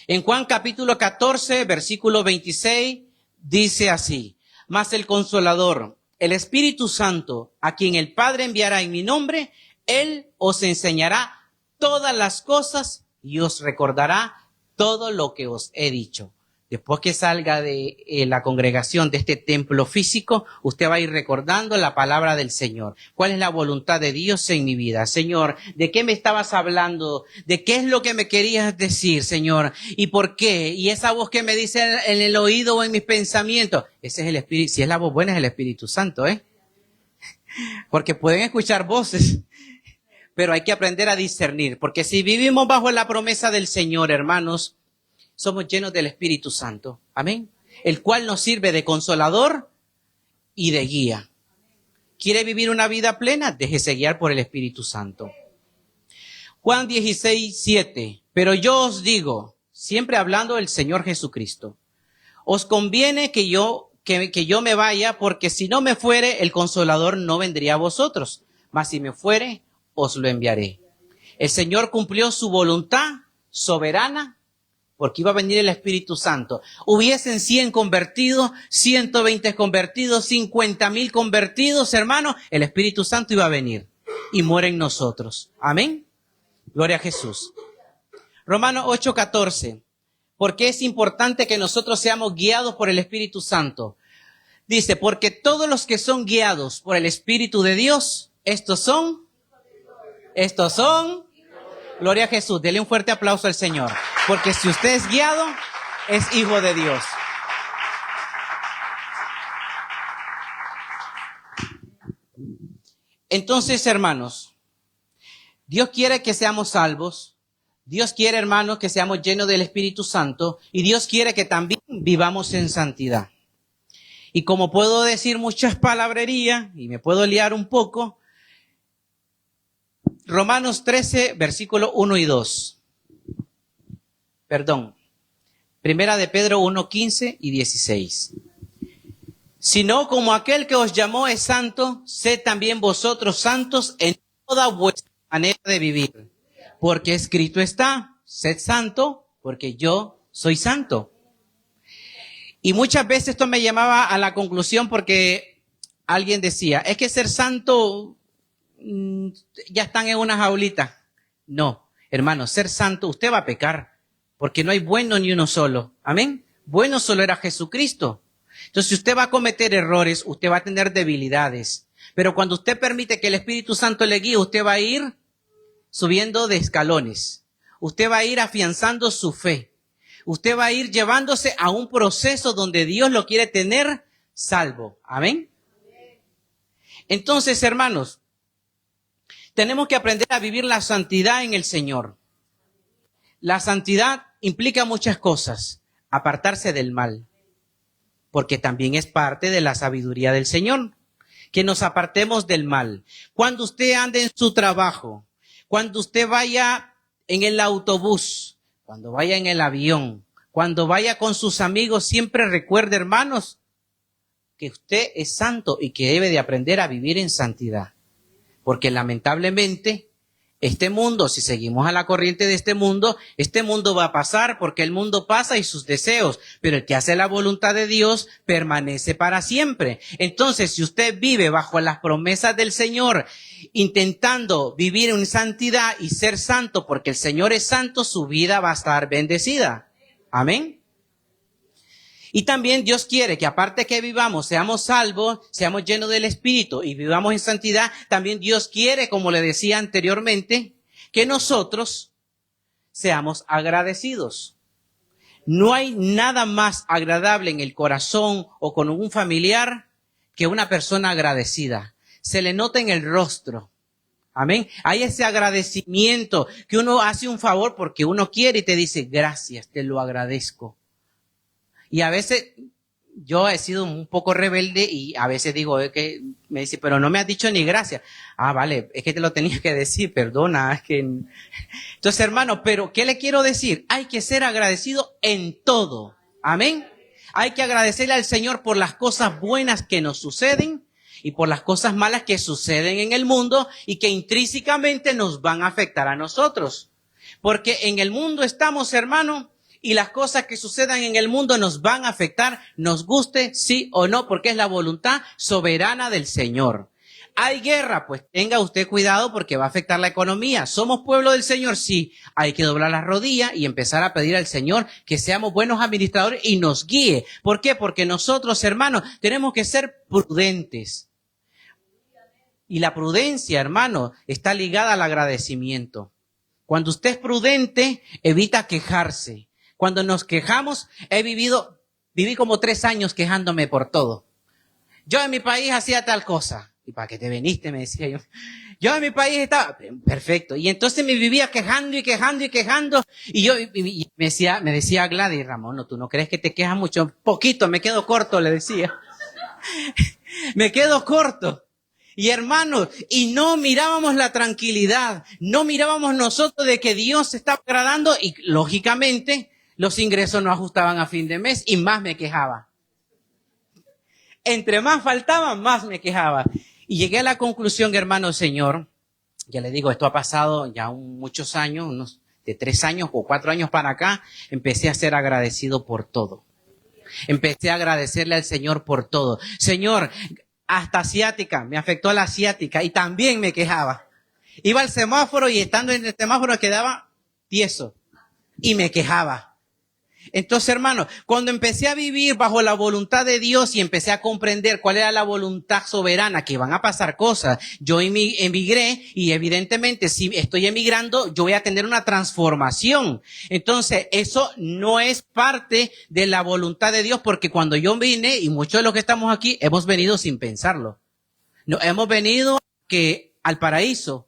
En Juan capítulo 14, versículo 26, dice así, mas el Consolador, el Espíritu Santo, a quien el Padre enviará en mi nombre, Él os enseñará todas las cosas y os recordará todo lo que os he dicho. Después que salga de la congregación de este templo físico, usted va a ir recordando la palabra del Señor. ¿Cuál es la voluntad de Dios en mi vida? Señor, ¿de qué me estabas hablando? ¿De qué es lo que me querías decir, Señor? ¿Y por qué? Y esa voz que me dice en el oído o en mis pensamientos, ese es el Espíritu. Si es la voz buena, es el Espíritu Santo, ¿eh? Porque pueden escuchar voces, pero hay que aprender a discernir, porque si vivimos bajo la promesa del Señor, hermanos, somos llenos del Espíritu Santo. Amén. El cual nos sirve de consolador y de guía. ¿Quiere vivir una vida plena? Déjese guiar por el Espíritu Santo. Juan 16, 7. Pero yo os digo, siempre hablando del Señor Jesucristo, os conviene que yo me vaya, porque si no me fuere, el Consolador no vendría a vosotros. Mas si me fuere, os lo enviaré. El Señor cumplió su voluntad soberana porque iba a venir el Espíritu Santo. Hubiesen 100 convertidos, 120 convertidos, 50,000 convertidos, hermanos, el Espíritu Santo iba a venir y muere en nosotros. Amén. Gloria a Jesús. Romanos 8:14. ¿Por qué es importante que nosotros seamos guiados por el Espíritu Santo? Dice, porque todos los que son guiados por el Espíritu de Dios, estos son, gloria a Jesús. Dele un fuerte aplauso al Señor. Porque si usted es guiado, es hijo de Dios. Entonces, hermanos, Dios quiere que seamos salvos. Dios quiere, hermanos, que seamos llenos del Espíritu Santo. Y Dios quiere que también vivamos en santidad. Y como puedo decir muchas palabrerías, y me puedo liar un poco, Romanos 13, versículos 1 y 2. Primera de Pedro 1, 15 y 16. Sino como aquel que os llamó es santo, sed también vosotros santos en toda vuestra manera de vivir. Porque escrito está, sed santo, porque yo soy santo. Y muchas veces esto me llevaba a la conclusión porque alguien decía, es que ser santo ya están en una jaulita. No, hermano, ser santo, usted va a pecar, porque no hay bueno ni uno solo. Amén. Bueno solo era Jesucristo. Entonces, si usted va a cometer errores, usted va a tener debilidades. Pero cuando usted permite que el Espíritu Santo le guíe, usted va a ir subiendo de escalones. Usted va a ir afianzando su fe. Usted va a ir llevándose a un proceso donde Dios lo quiere tener salvo. Amén. Entonces, hermanos, tenemos que aprender a vivir la santidad en el Señor. La santidad implica muchas cosas. Apartarse del mal, porque también es parte de la sabiduría del Señor, que nos apartemos del mal. Cuando usted ande en su trabajo, cuando usted vaya en el autobús, cuando vaya en el avión, cuando vaya con sus amigos, siempre recuerde, hermanos, que usted es santo y que debe de aprender a vivir en santidad. Porque lamentablemente, este mundo, si seguimos a la corriente de este mundo va a pasar porque el mundo pasa y sus deseos, pero el que hace la voluntad de Dios permanece para siempre. Entonces, si usted vive bajo las promesas del Señor, intentando vivir en santidad y ser santo porque el Señor es santo, su vida va a estar bendecida. Amén. Y también Dios quiere que aparte que vivamos, seamos salvos, seamos llenos del Espíritu y vivamos en santidad, también Dios quiere, como le decía anteriormente, que nosotros seamos agradecidos. No hay nada más agradable en el corazón o con un familiar que una persona agradecida. Se le nota en el rostro. Amén. Hay ese agradecimiento que uno hace un favor porque uno quiere y te dice, gracias, te lo agradezco. Y a veces yo he sido un poco rebelde y a veces digo que me dice, pero no me has dicho ni gracias. Ah, vale, es que te lo tenía que decir, perdona. Es que... Entonces, hermano, pero ¿qué le quiero decir? Hay que ser agradecido en todo. Amén. Hay que agradecerle al Señor por las cosas buenas que nos suceden y por las cosas malas que suceden en el mundo y que intrínsecamente nos van a afectar a nosotros. Porque en el mundo estamos, hermano, y las cosas que sucedan en el mundo nos van a afectar, nos guste sí o no, porque es la voluntad soberana del Señor. ¿Hay guerra? Pues tenga usted cuidado porque va a afectar la economía. ¿Somos pueblo del Señor? Sí. Hay que doblar las rodillas y empezar a pedir al Señor que seamos buenos administradores y nos guíe. ¿Por qué? Porque nosotros, hermanos, tenemos que ser prudentes. Y la prudencia, hermano, está ligada al agradecimiento. Cuando usted es prudente, evita quejarse. Cuando nos quejamos, viví como 3 años quejándome por todo. Yo en mi país hacía tal cosa. ¿Y para qué te viniste? Me decía yo. Yo en mi país estaba perfecto. Y entonces me vivía quejando y quejando y quejando. Y me decía Gladys, Ramón, no, tú no crees que te quejas mucho. Poquito, me quedo corto, le decía. Me quedo corto. Y hermanos, y no mirábamos la tranquilidad, no mirábamos nosotros de que Dios se estaba agradando y lógicamente los ingresos no ajustaban a fin de mes y más me quejaba. Entre más faltaban, más me quejaba. Y llegué a la conclusión, hermano, Señor, ya le digo, esto ha pasado ya muchos años, unos de 3 años o 4 años para acá, empecé a ser agradecido por todo. Empecé a agradecerle al Señor por todo. Señor, hasta asiática, me afectó la asiática y también me quejaba. Iba al semáforo y estando en el semáforo quedaba tieso y me quejaba. Entonces, hermano, cuando empecé a vivir bajo la voluntad de Dios y empecé a comprender cuál era la voluntad soberana, que van a pasar cosas, yo emigré y evidentemente si estoy emigrando, yo voy a tener una transformación. Entonces, eso no es parte de la voluntad de Dios porque cuando yo vine, y muchos de los que estamos aquí, hemos venido sin pensarlo. No, hemos venido al paraíso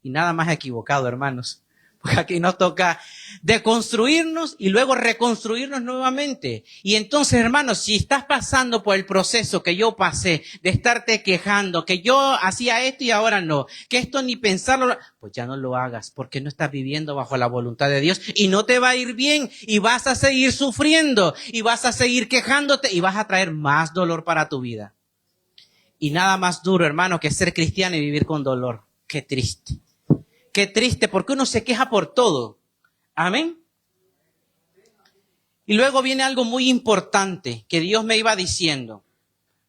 y nada más equivocado, hermanos. Porque aquí nos toca deconstruirnos y luego reconstruirnos nuevamente. Y entonces, hermanos, si estás pasando por el proceso que yo pasé, de estarte quejando, que yo hacía esto y ahora no, que esto ni pensarlo, pues ya no lo hagas, porque no estás viviendo bajo la voluntad de Dios y no te va a ir bien y vas a seguir sufriendo y vas a seguir quejándote y vas a traer más dolor para tu vida. Y nada más duro, hermano, que ser cristiano y vivir con dolor. Qué triste. Qué triste, porque uno se queja por todo. Amén. Y luego viene algo muy importante que Dios me iba diciendo.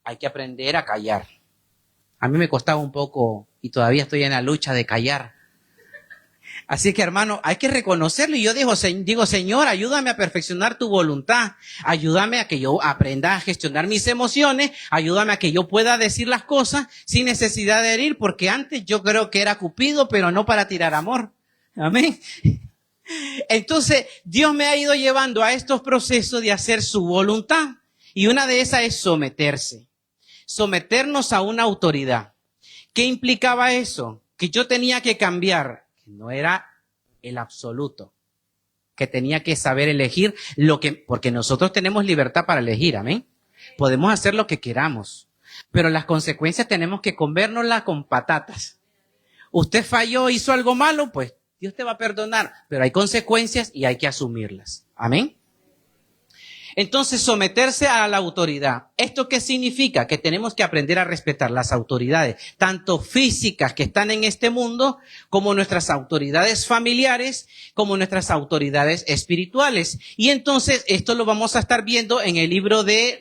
Hay que aprender a callar. A mí me costaba un poco y todavía estoy en la lucha de callar. Así que, hermano, hay que reconocerlo. Y yo digo, Señor, ayúdame a perfeccionar tu voluntad. Ayúdame a que yo aprenda a gestionar mis emociones. Ayúdame a que yo pueda decir las cosas sin necesidad de herir, porque antes yo creo que era Cupido, pero no para tirar amor. Amén. Entonces, Dios me ha ido llevando a estos procesos de hacer su voluntad. Y una de esas es someterse. Someternos a una autoridad. ¿Qué implicaba eso? Que yo tenía que cambiar. Que no era el absoluto. Que tenía que saber elegir porque nosotros tenemos libertad para elegir, amén. Podemos hacer lo que queramos. Pero las consecuencias tenemos que comérnoslas con patatas. Usted falló, hizo algo malo, pues Dios te va a perdonar, pero hay consecuencias y hay que asumirlas. Amén. Entonces, someterse a la autoridad. ¿Esto qué significa? Que tenemos que aprender a respetar las autoridades, tanto físicas que están en este mundo, como nuestras autoridades familiares, como nuestras autoridades espirituales. Y entonces, esto lo vamos a estar viendo en el libro de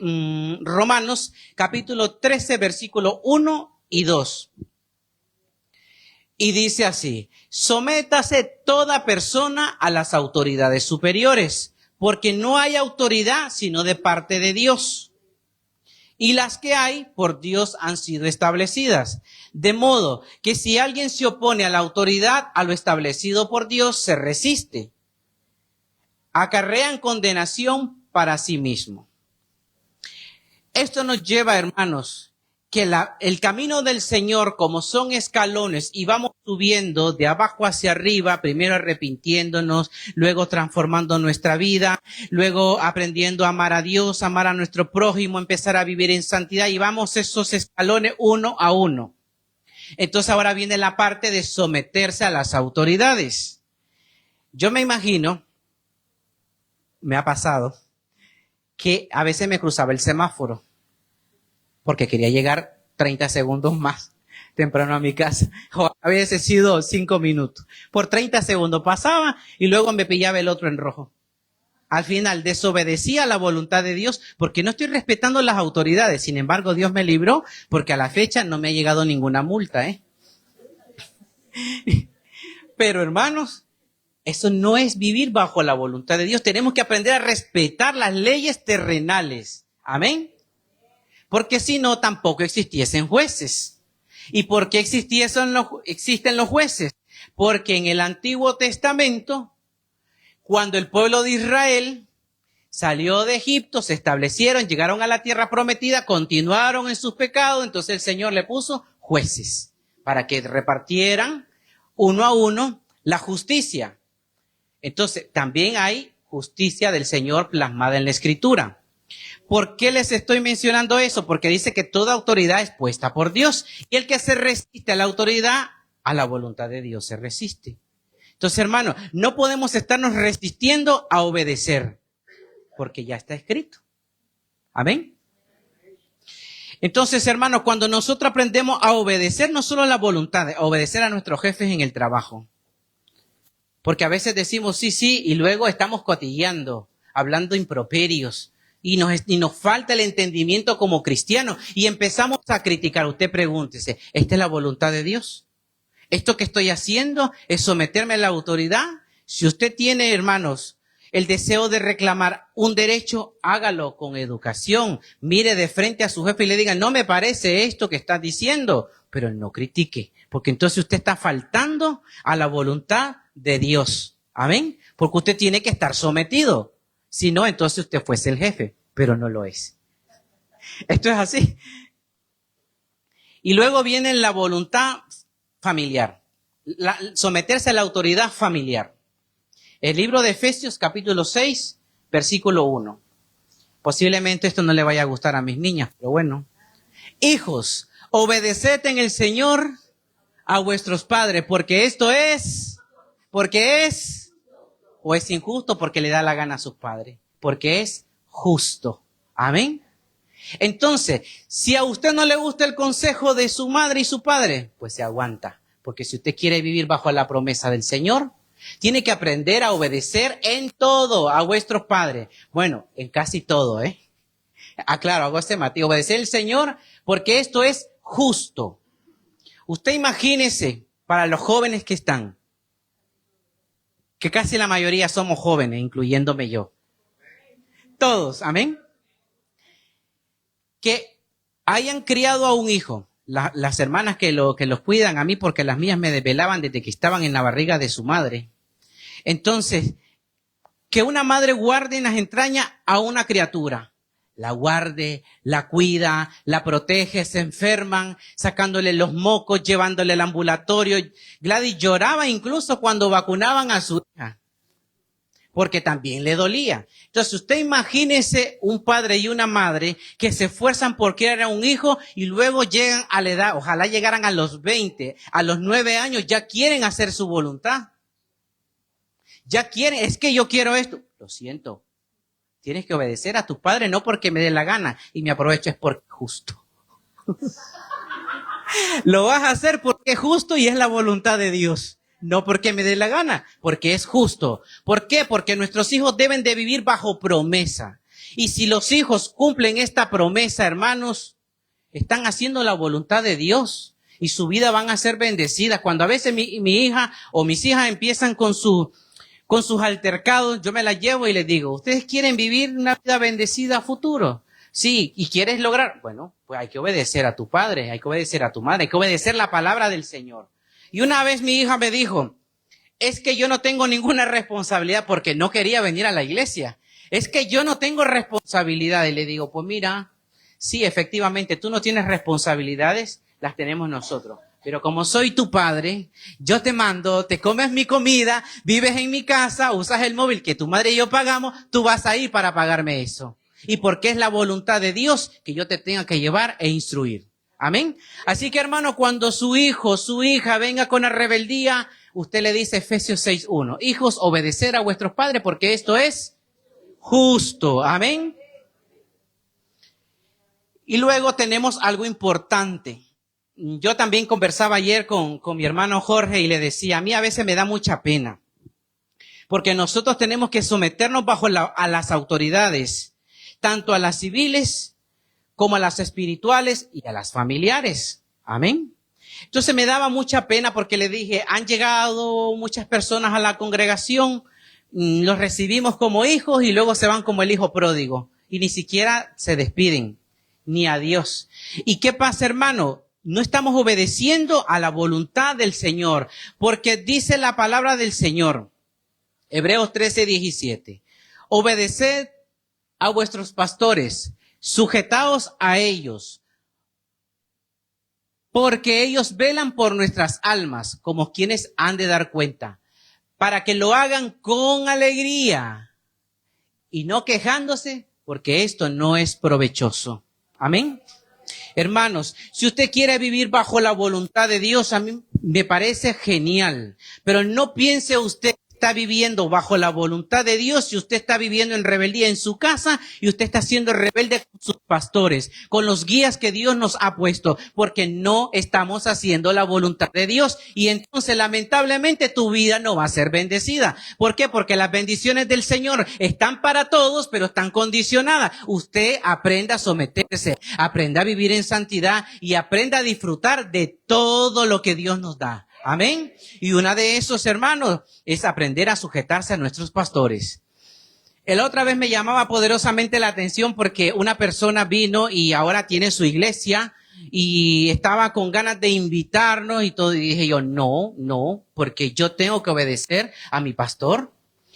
Romanos, capítulo 13, versículo 1 y 2. Y dice así: sométase toda persona a las autoridades superiores, porque no hay autoridad sino de parte de Dios. Y las que hay por Dios han sido establecidas. De modo que si alguien se opone a la autoridad, a lo establecido por Dios, se resiste. Acarrean condenación para sí mismo. Esto nos lleva, hermanos, que el camino del Señor, como son escalones, y vamos subiendo de abajo hacia arriba, primero arrepintiéndonos, luego transformando nuestra vida, luego aprendiendo a amar a Dios, amar a nuestro prójimo, empezar a vivir en santidad, y vamos esos escalones uno a uno. Entonces ahora viene la parte de someterse a las autoridades. Yo me imagino, me ha pasado, que a veces me cruzaba el semáforo, porque quería llegar 30 segundos más temprano a mi casa. O a veces ha sido 5 minutos. Por 30 segundos pasaba y luego me pillaba el otro en rojo. Al final desobedecía la voluntad de Dios porque no estoy respetando las autoridades. Sin embargo, Dios me libró porque a la fecha no me ha llegado ninguna multa, Pero, hermanos, eso no es vivir bajo la voluntad de Dios. Tenemos que aprender a respetar las leyes terrenales. Amén. Porque si no, tampoco existiesen jueces. ¿Y por qué existen los jueces? Porque en el Antiguo Testamento, cuando el pueblo de Israel salió de Egipto, se establecieron, llegaron a la tierra prometida, continuaron en sus pecados, entonces el Señor le puso jueces para que repartieran uno a uno la justicia. Entonces, también hay justicia del Señor plasmada en la Escritura. ¿Por qué les estoy mencionando eso? Porque dice que toda autoridad es puesta por Dios. Y el que se resiste a la autoridad, a la voluntad de Dios se resiste. Entonces, hermano, no podemos estarnos resistiendo a obedecer, porque ya está escrito. Amén. Entonces, hermano, cuando nosotros aprendemos a obedecer, no solo la voluntad, a obedecer a nuestros jefes en el trabajo. Porque a veces decimos sí, y luego estamos cotilleando, hablando improperios. Y nos falta el entendimiento como cristianos. Y empezamos a criticar. Usted pregúntese, ¿esta es la voluntad de Dios? ¿Esto que estoy haciendo es someterme a la autoridad? Si usted tiene, hermanos, el deseo de reclamar un derecho, hágalo con educación. Mire de frente a su jefe y le diga, no me parece esto que estás diciendo. Pero no critique, porque entonces usted está faltando a la voluntad de Dios. Amén. Porque usted tiene que estar sometido. Si no, entonces usted fuese el jefe, pero no lo es. Esto es así. Y luego viene la voluntad familiar, someterse a la autoridad familiar. El libro de Efesios, capítulo 6, versículo 1. Posiblemente esto no le vaya a gustar a mis niñas, pero bueno. Hijos, obedeced en el Señor a vuestros padres, porque esto es, o es injusto porque le da la gana a sus padres, porque es justo. Amén. Entonces, si a usted no le gusta el consejo de su madre y su padre, pues se aguanta. Porque si usted quiere vivir bajo la promesa del Señor, Tiene que aprender a obedecer en todo a vuestros padres. Bueno, en casi todo, ¿eh? Claro, hago este matiz. Obedecer al Señor porque esto es justo. Usted imagínese, para los jóvenes que están, que casi la mayoría somos jóvenes, incluyéndome yo. Todos, amén. Que hayan criado a un hijo. Las hermanas que los cuidan a mí, porque las mías me desvelaban desde que estaban en la barriga de su madre. Entonces, que una madre guarde en las entrañas a una criatura. La guarde, la cuida, la protege, se enferman, sacándole los mocos, llevándole al ambulatorio. Gladys lloraba incluso cuando vacunaban a su hija, porque también le dolía. Entonces usted imagínese un padre y una madre que se esfuerzan por criar a un hijo y luego llegan a la edad, ojalá llegaran a los 20, a los 9 años, ya quieren hacer su voluntad. Ya quieren, es que yo quiero esto. Lo siento. Tienes que obedecer a tus padres, no porque me dé la gana y me aprovecho, es porque es justo. Lo vas a hacer porque es justo y es la voluntad de Dios. No porque me dé la gana, porque es justo. ¿Por qué? Porque nuestros hijos deben de vivir bajo promesa. Y si los hijos cumplen esta promesa, hermanos, están haciendo la voluntad de Dios y su vida van a ser bendecidas. Cuando a veces mi hija o mis hijas empiezan con sus altercados, yo me las llevo y les digo, ¿ustedes quieren vivir una vida bendecida a futuro? Sí, ¿y quieres lograr? Bueno, pues hay que obedecer a tu padre, hay que obedecer a tu madre, hay que obedecer la palabra del Señor. Y una vez mi hija me dijo, es que yo no tengo ninguna responsabilidad porque no quería venir a la iglesia. Es que yo no tengo responsabilidad. Y le digo, pues mira, sí, efectivamente, tú no tienes responsabilidades, las tenemos nosotros. Pero como soy tu padre, yo te mando, te comes mi comida, vives en mi casa, usas el móvil que tu madre y yo pagamos, tú vas a ir para pagarme eso. Y porque es la voluntad de Dios que yo te tenga que llevar e instruir. Amén. Así que, hermano, cuando su hijo, su hija venga con la rebeldía, usted le dice Efesios 6:1. Hijos, obedecer a vuestros padres porque esto es justo. Amén. Y luego tenemos algo importante. Yo también conversaba ayer con mi hermano Jorge y le decía, a mí a veces me da mucha pena. Porque nosotros tenemos que someternos a las autoridades, tanto a las civiles como a las espirituales y a las familiares. Amén. Entonces me daba mucha pena porque le dije, han llegado muchas personas a la congregación, los recibimos como hijos y luego se van como el hijo pródigo y ni siquiera se despiden, ni a Dios. ¿Y qué pasa, hermano? No estamos obedeciendo a la voluntad del Señor, porque dice la palabra del Señor, Hebreos 13:17, obedeced a vuestros pastores, sujetaos a ellos, porque ellos velan por nuestras almas, como quienes han de dar cuenta, para que lo hagan con alegría y no quejándose, porque esto no es provechoso. Amén. Hermanos, si usted quiere vivir bajo la voluntad de Dios, a mí me parece genial, pero no piense usted está viviendo bajo la voluntad de Dios, si usted está viviendo en rebeldía en su casa y usted está siendo rebelde con sus pastores, con los guías que Dios nos ha puesto, porque no estamos haciendo la voluntad de Dios y entonces lamentablemente tu vida no va a ser bendecida. ¿Por qué? Porque las bendiciones del Señor están para todos, pero están condicionadas. Usted aprenda a someterse, aprenda a vivir en santidad y aprenda a disfrutar de todo lo que Dios nos da. Amén. Y una de esos, hermanos, es aprender a sujetarse a nuestros pastores. La otra vez me llamaba poderosamente la atención porque una persona vino y ahora tiene su iglesia y estaba con ganas de invitarnos y todo. Y dije yo, no, porque yo tengo que obedecer a mi pastor.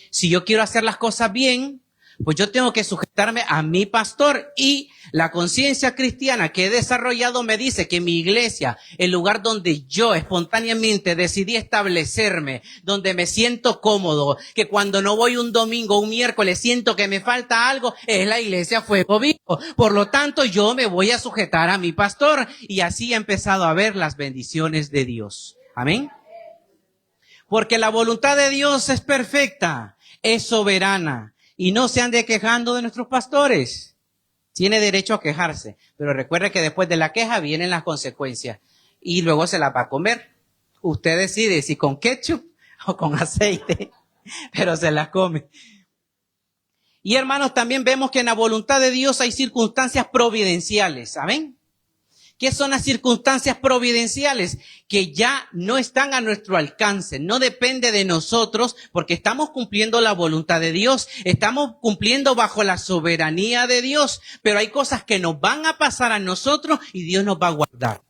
Si yo quiero hacer las cosas bien, pues yo tengo que sujetarme a mi pastor. Y la conciencia cristiana que he desarrollado me dice que mi iglesia, el lugar donde yo espontáneamente decidí establecerme, donde me siento cómodo, que cuando no voy un domingo, un miércoles, siento que me falta algo, es la iglesia Fuego Vivo. Por lo tanto, yo me voy a sujetar a mi pastor. Y así he empezado a ver las bendiciones de Dios. Amén. Porque la voluntad de Dios es perfecta, es soberana. Y no se ande quejando de nuestros pastores. Tiene derecho a quejarse. Pero recuerde que después de la queja vienen las consecuencias. Y luego se las va a comer. Usted decide si con ketchup o con aceite, pero se las come. Y hermanos, también vemos que en la voluntad de Dios hay circunstancias providenciales, ¿saben? ¿Qué son las circunstancias providenciales? Que ya no están a nuestro alcance, no depende de nosotros, porque estamos cumpliendo la voluntad de Dios, estamos cumpliendo bajo la soberanía de Dios, pero hay cosas que nos van a pasar a nosotros y Dios nos va a guardar.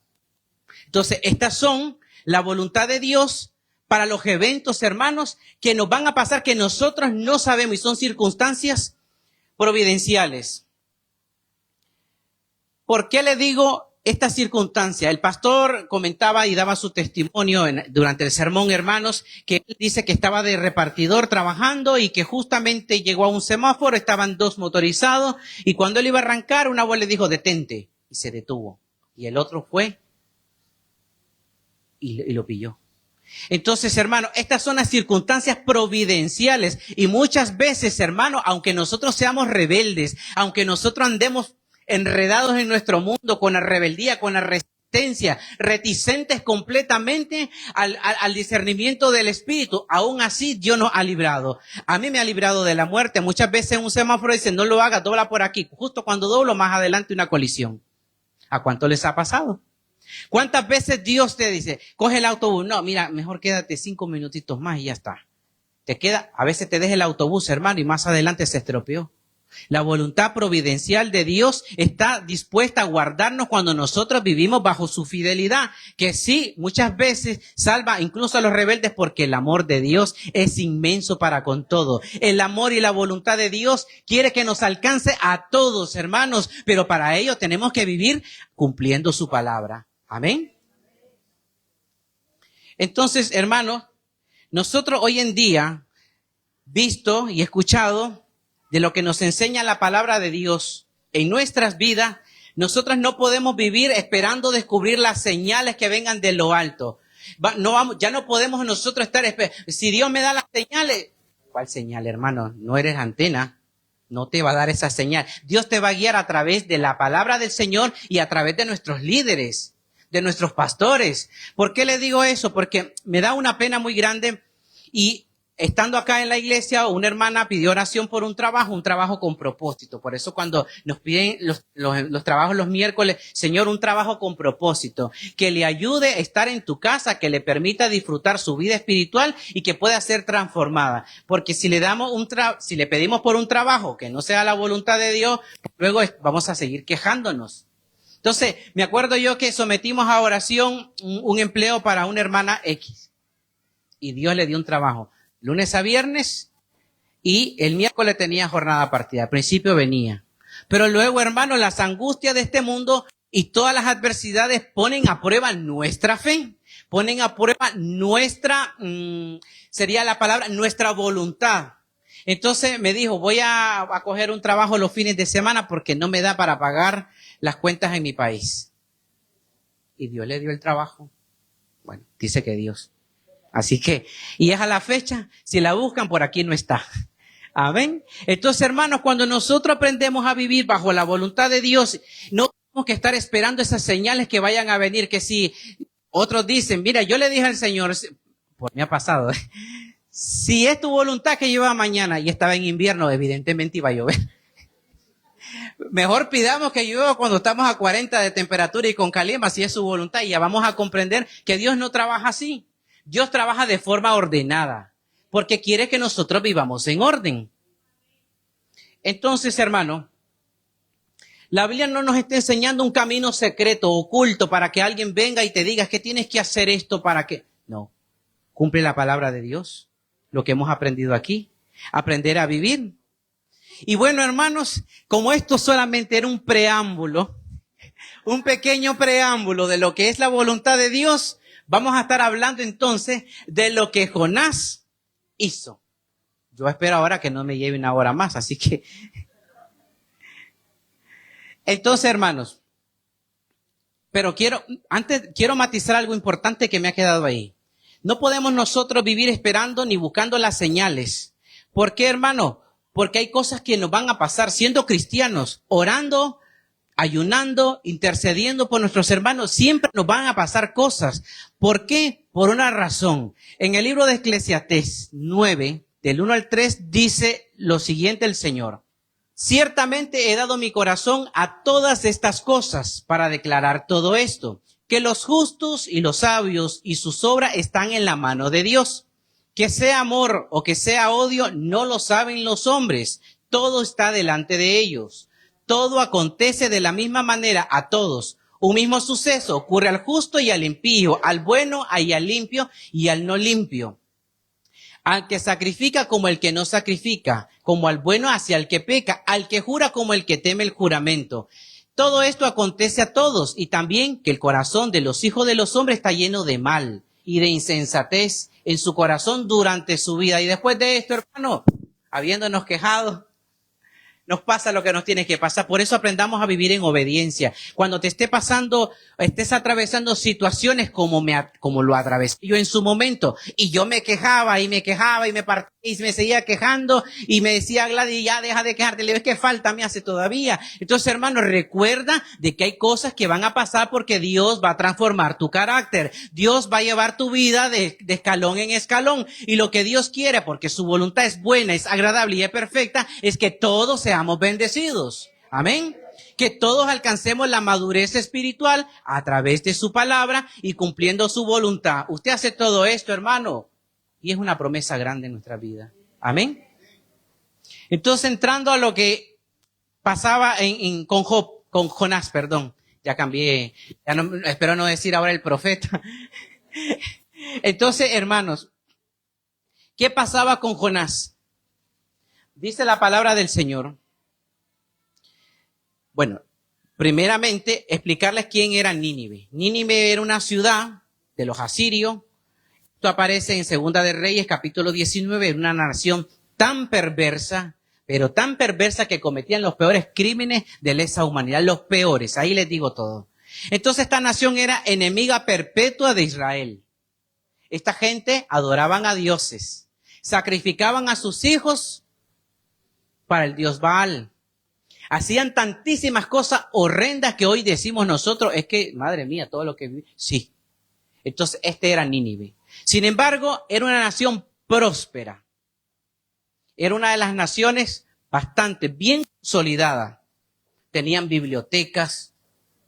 Entonces, estas son la voluntad de Dios para los eventos, hermanos, que nos van a pasar que nosotros no sabemos y son circunstancias providenciales. ¿Por qué le digo esta circunstancia? El pastor comentaba y daba su testimonio durante el sermón, hermanos, que él dice que estaba de repartidor trabajando y que justamente llegó a un semáforo, estaban dos motorizados y cuando él iba a arrancar, una voz le dijo, detente, y se detuvo. Y el otro fue y lo pilló. Entonces, hermano, estas son las circunstancias providenciales y muchas veces, hermano, aunque nosotros seamos rebeldes, aunque nosotros andemos enredados en nuestro mundo con la rebeldía, con la resistencia, reticentes completamente al discernimiento del Espíritu, aún así Dios nos ha librado. A mí me ha librado de la muerte. Muchas veces en un semáforo dicen, no lo hagas, dobla por aquí. Justo cuando doblo, más adelante una colisión. ¿A cuánto les ha pasado? ¿Cuántas veces Dios te dice, coge el autobús? No, mira, mejor quédate 5 minutitos más y ya está. A veces te deja el autobús, hermano, y más adelante se estropeó. La voluntad providencial de Dios está dispuesta a guardarnos cuando nosotros vivimos bajo su fidelidad, que sí, muchas veces salva incluso a los rebeldes porque el amor de Dios es inmenso para con todo. El amor y la voluntad de Dios quiere que nos alcance a todos, hermanos, pero para ello tenemos que vivir cumpliendo su palabra. Amén. Entonces, hermanos, nosotros hoy en día, visto y escuchado de lo que nos enseña la palabra de Dios en nuestras vidas, nosotros no podemos vivir esperando descubrir las señales que vengan de lo alto. Ya no podemos nosotros estar si Dios me da las señales. ¿Cuál señal, hermano? No eres antena. No te va a dar esa señal. Dios te va a guiar a través de la palabra del Señor y a través de nuestros líderes, de nuestros pastores. ¿Por qué le digo eso? Porque me da una pena muy grande y estando acá en la iglesia, una hermana pidió oración por un trabajo con propósito. Por eso cuando nos piden los trabajos los miércoles, Señor, un trabajo con propósito, que le ayude a estar en tu casa, que le permita disfrutar su vida espiritual y que pueda ser transformada. Porque si le damos si le pedimos por un trabajo que no sea la voluntad de Dios, luego vamos a seguir quejándonos. Entonces, me acuerdo yo que sometimos a oración un empleo para una hermana X. Y Dios le dio un trabajo. Lunes a viernes y el miércoles tenía jornada partida. Al principio venía. Pero luego, hermano, las angustias de este mundo y todas las adversidades ponen a prueba nuestra fe. Ponen a prueba sería la palabra, nuestra voluntad. Entonces me dijo, voy a coger un trabajo los fines de semana porque no me da para pagar las cuentas en mi país. Y Dios le dio el trabajo. Bueno, dice que Dios. Así que, y es a la fecha, si la buscan, por aquí no está. Amén. Entonces, hermanos, cuando nosotros aprendemos a vivir bajo la voluntad de Dios, no tenemos que estar esperando esas señales que vayan a venir, que si otros dicen, mira, yo le dije al Señor, pues me ha pasado, si es tu voluntad que llueva mañana y estaba en invierno, evidentemente iba a llover. Mejor pidamos que llueva cuando estamos a 40 de temperatura y con calima, si es su voluntad, y ya vamos a comprender que Dios no trabaja así. Dios trabaja de forma ordenada, porque quiere que nosotros vivamos en orden. Entonces, hermano, la Biblia no nos está enseñando un camino secreto, oculto, para que alguien venga y te diga que tienes que hacer esto para que... No, cumple la palabra de Dios, lo que hemos aprendido aquí, aprender a vivir. Y bueno, hermanos, como esto solamente era un preámbulo, un pequeño preámbulo de lo que es la voluntad de Dios, vamos a estar hablando entonces de lo que Jonás hizo. Yo espero ahora que no me lleve una hora más, así que... Entonces, hermanos, pero quiero matizar algo importante que me ha quedado ahí. No podemos nosotros vivir esperando ni buscando las señales. ¿Por qué, hermano? Porque hay cosas que nos van a pasar siendo cristianos, orando, ayunando, intercediendo por nuestros hermanos. Siempre nos van a pasar cosas. ¿Por qué? Por una razón. En el libro de Eclesiastés 9, del 1 al 3, dice lo siguiente el Señor. Ciertamente he dado mi corazón a todas estas cosas para declarar todo esto, que los justos y los sabios y sus obras están en la mano de Dios. Que sea amor o que sea odio, no lo saben los hombres. Todo está delante de ellos. Todo acontece de la misma manera a todos. Un mismo suceso ocurre al justo y al impío, al bueno y al limpio y al no limpio. Al que sacrifica como el que no sacrifica, como al bueno hacia el que peca, al que jura como el que teme el juramento. Todo esto acontece a todos, y también que el corazón de los hijos de los hombres está lleno de mal y de insensatez en su corazón durante su vida. Y después de esto, hermano, habiéndonos quejado, nos pasa lo que nos tiene que pasar. Por eso aprendamos a vivir en obediencia. Cuando te estés atravesando situaciones como lo atravesé yo en su momento. Y yo me quejaba y me partía y me seguía quejando. Y me decía Gladys, ya deja de quejarte. Le ves que falta me hace todavía. Entonces, hermano, recuerda de que hay cosas que van a pasar porque Dios va a transformar tu carácter. Dios va a llevar tu vida de escalón en escalón. Y lo que Dios quiere, porque su voluntad es buena, es agradable y es perfecta, es que todos seamos bendecidos. Amén. Que todos alcancemos la madurez espiritual a través de su palabra y cumpliendo su voluntad. Usted hace todo esto, hermano, y es una promesa grande en nuestra vida. Amén. Entonces, entrando a lo que pasaba con Jonás, perdón. Ya cambié. Ya no, espero no decir ahora el profeta. Entonces, hermanos, ¿qué pasaba con Jonás? Dice la palabra del Señor. Bueno, primeramente, explicarles quién era Nínive. Nínive era una ciudad de los asirios. Esto aparece en Segunda de Reyes, capítulo 19, en una nación tan perversa, pero tan perversa que cometían los peores crímenes de lesa humanidad, los peores. Ahí les digo todo. Entonces, esta nación era enemiga perpetua de Israel. Esta gente adoraban a dioses, sacrificaban a sus hijos para el dios Baal. Hacían tantísimas cosas horrendas que hoy decimos nosotros, es que, madre mía, todo lo que... Sí. Entonces, este era Nínive. Sin embargo, era una nación próspera. Era una de las naciones bastante bien consolidada. Tenían bibliotecas,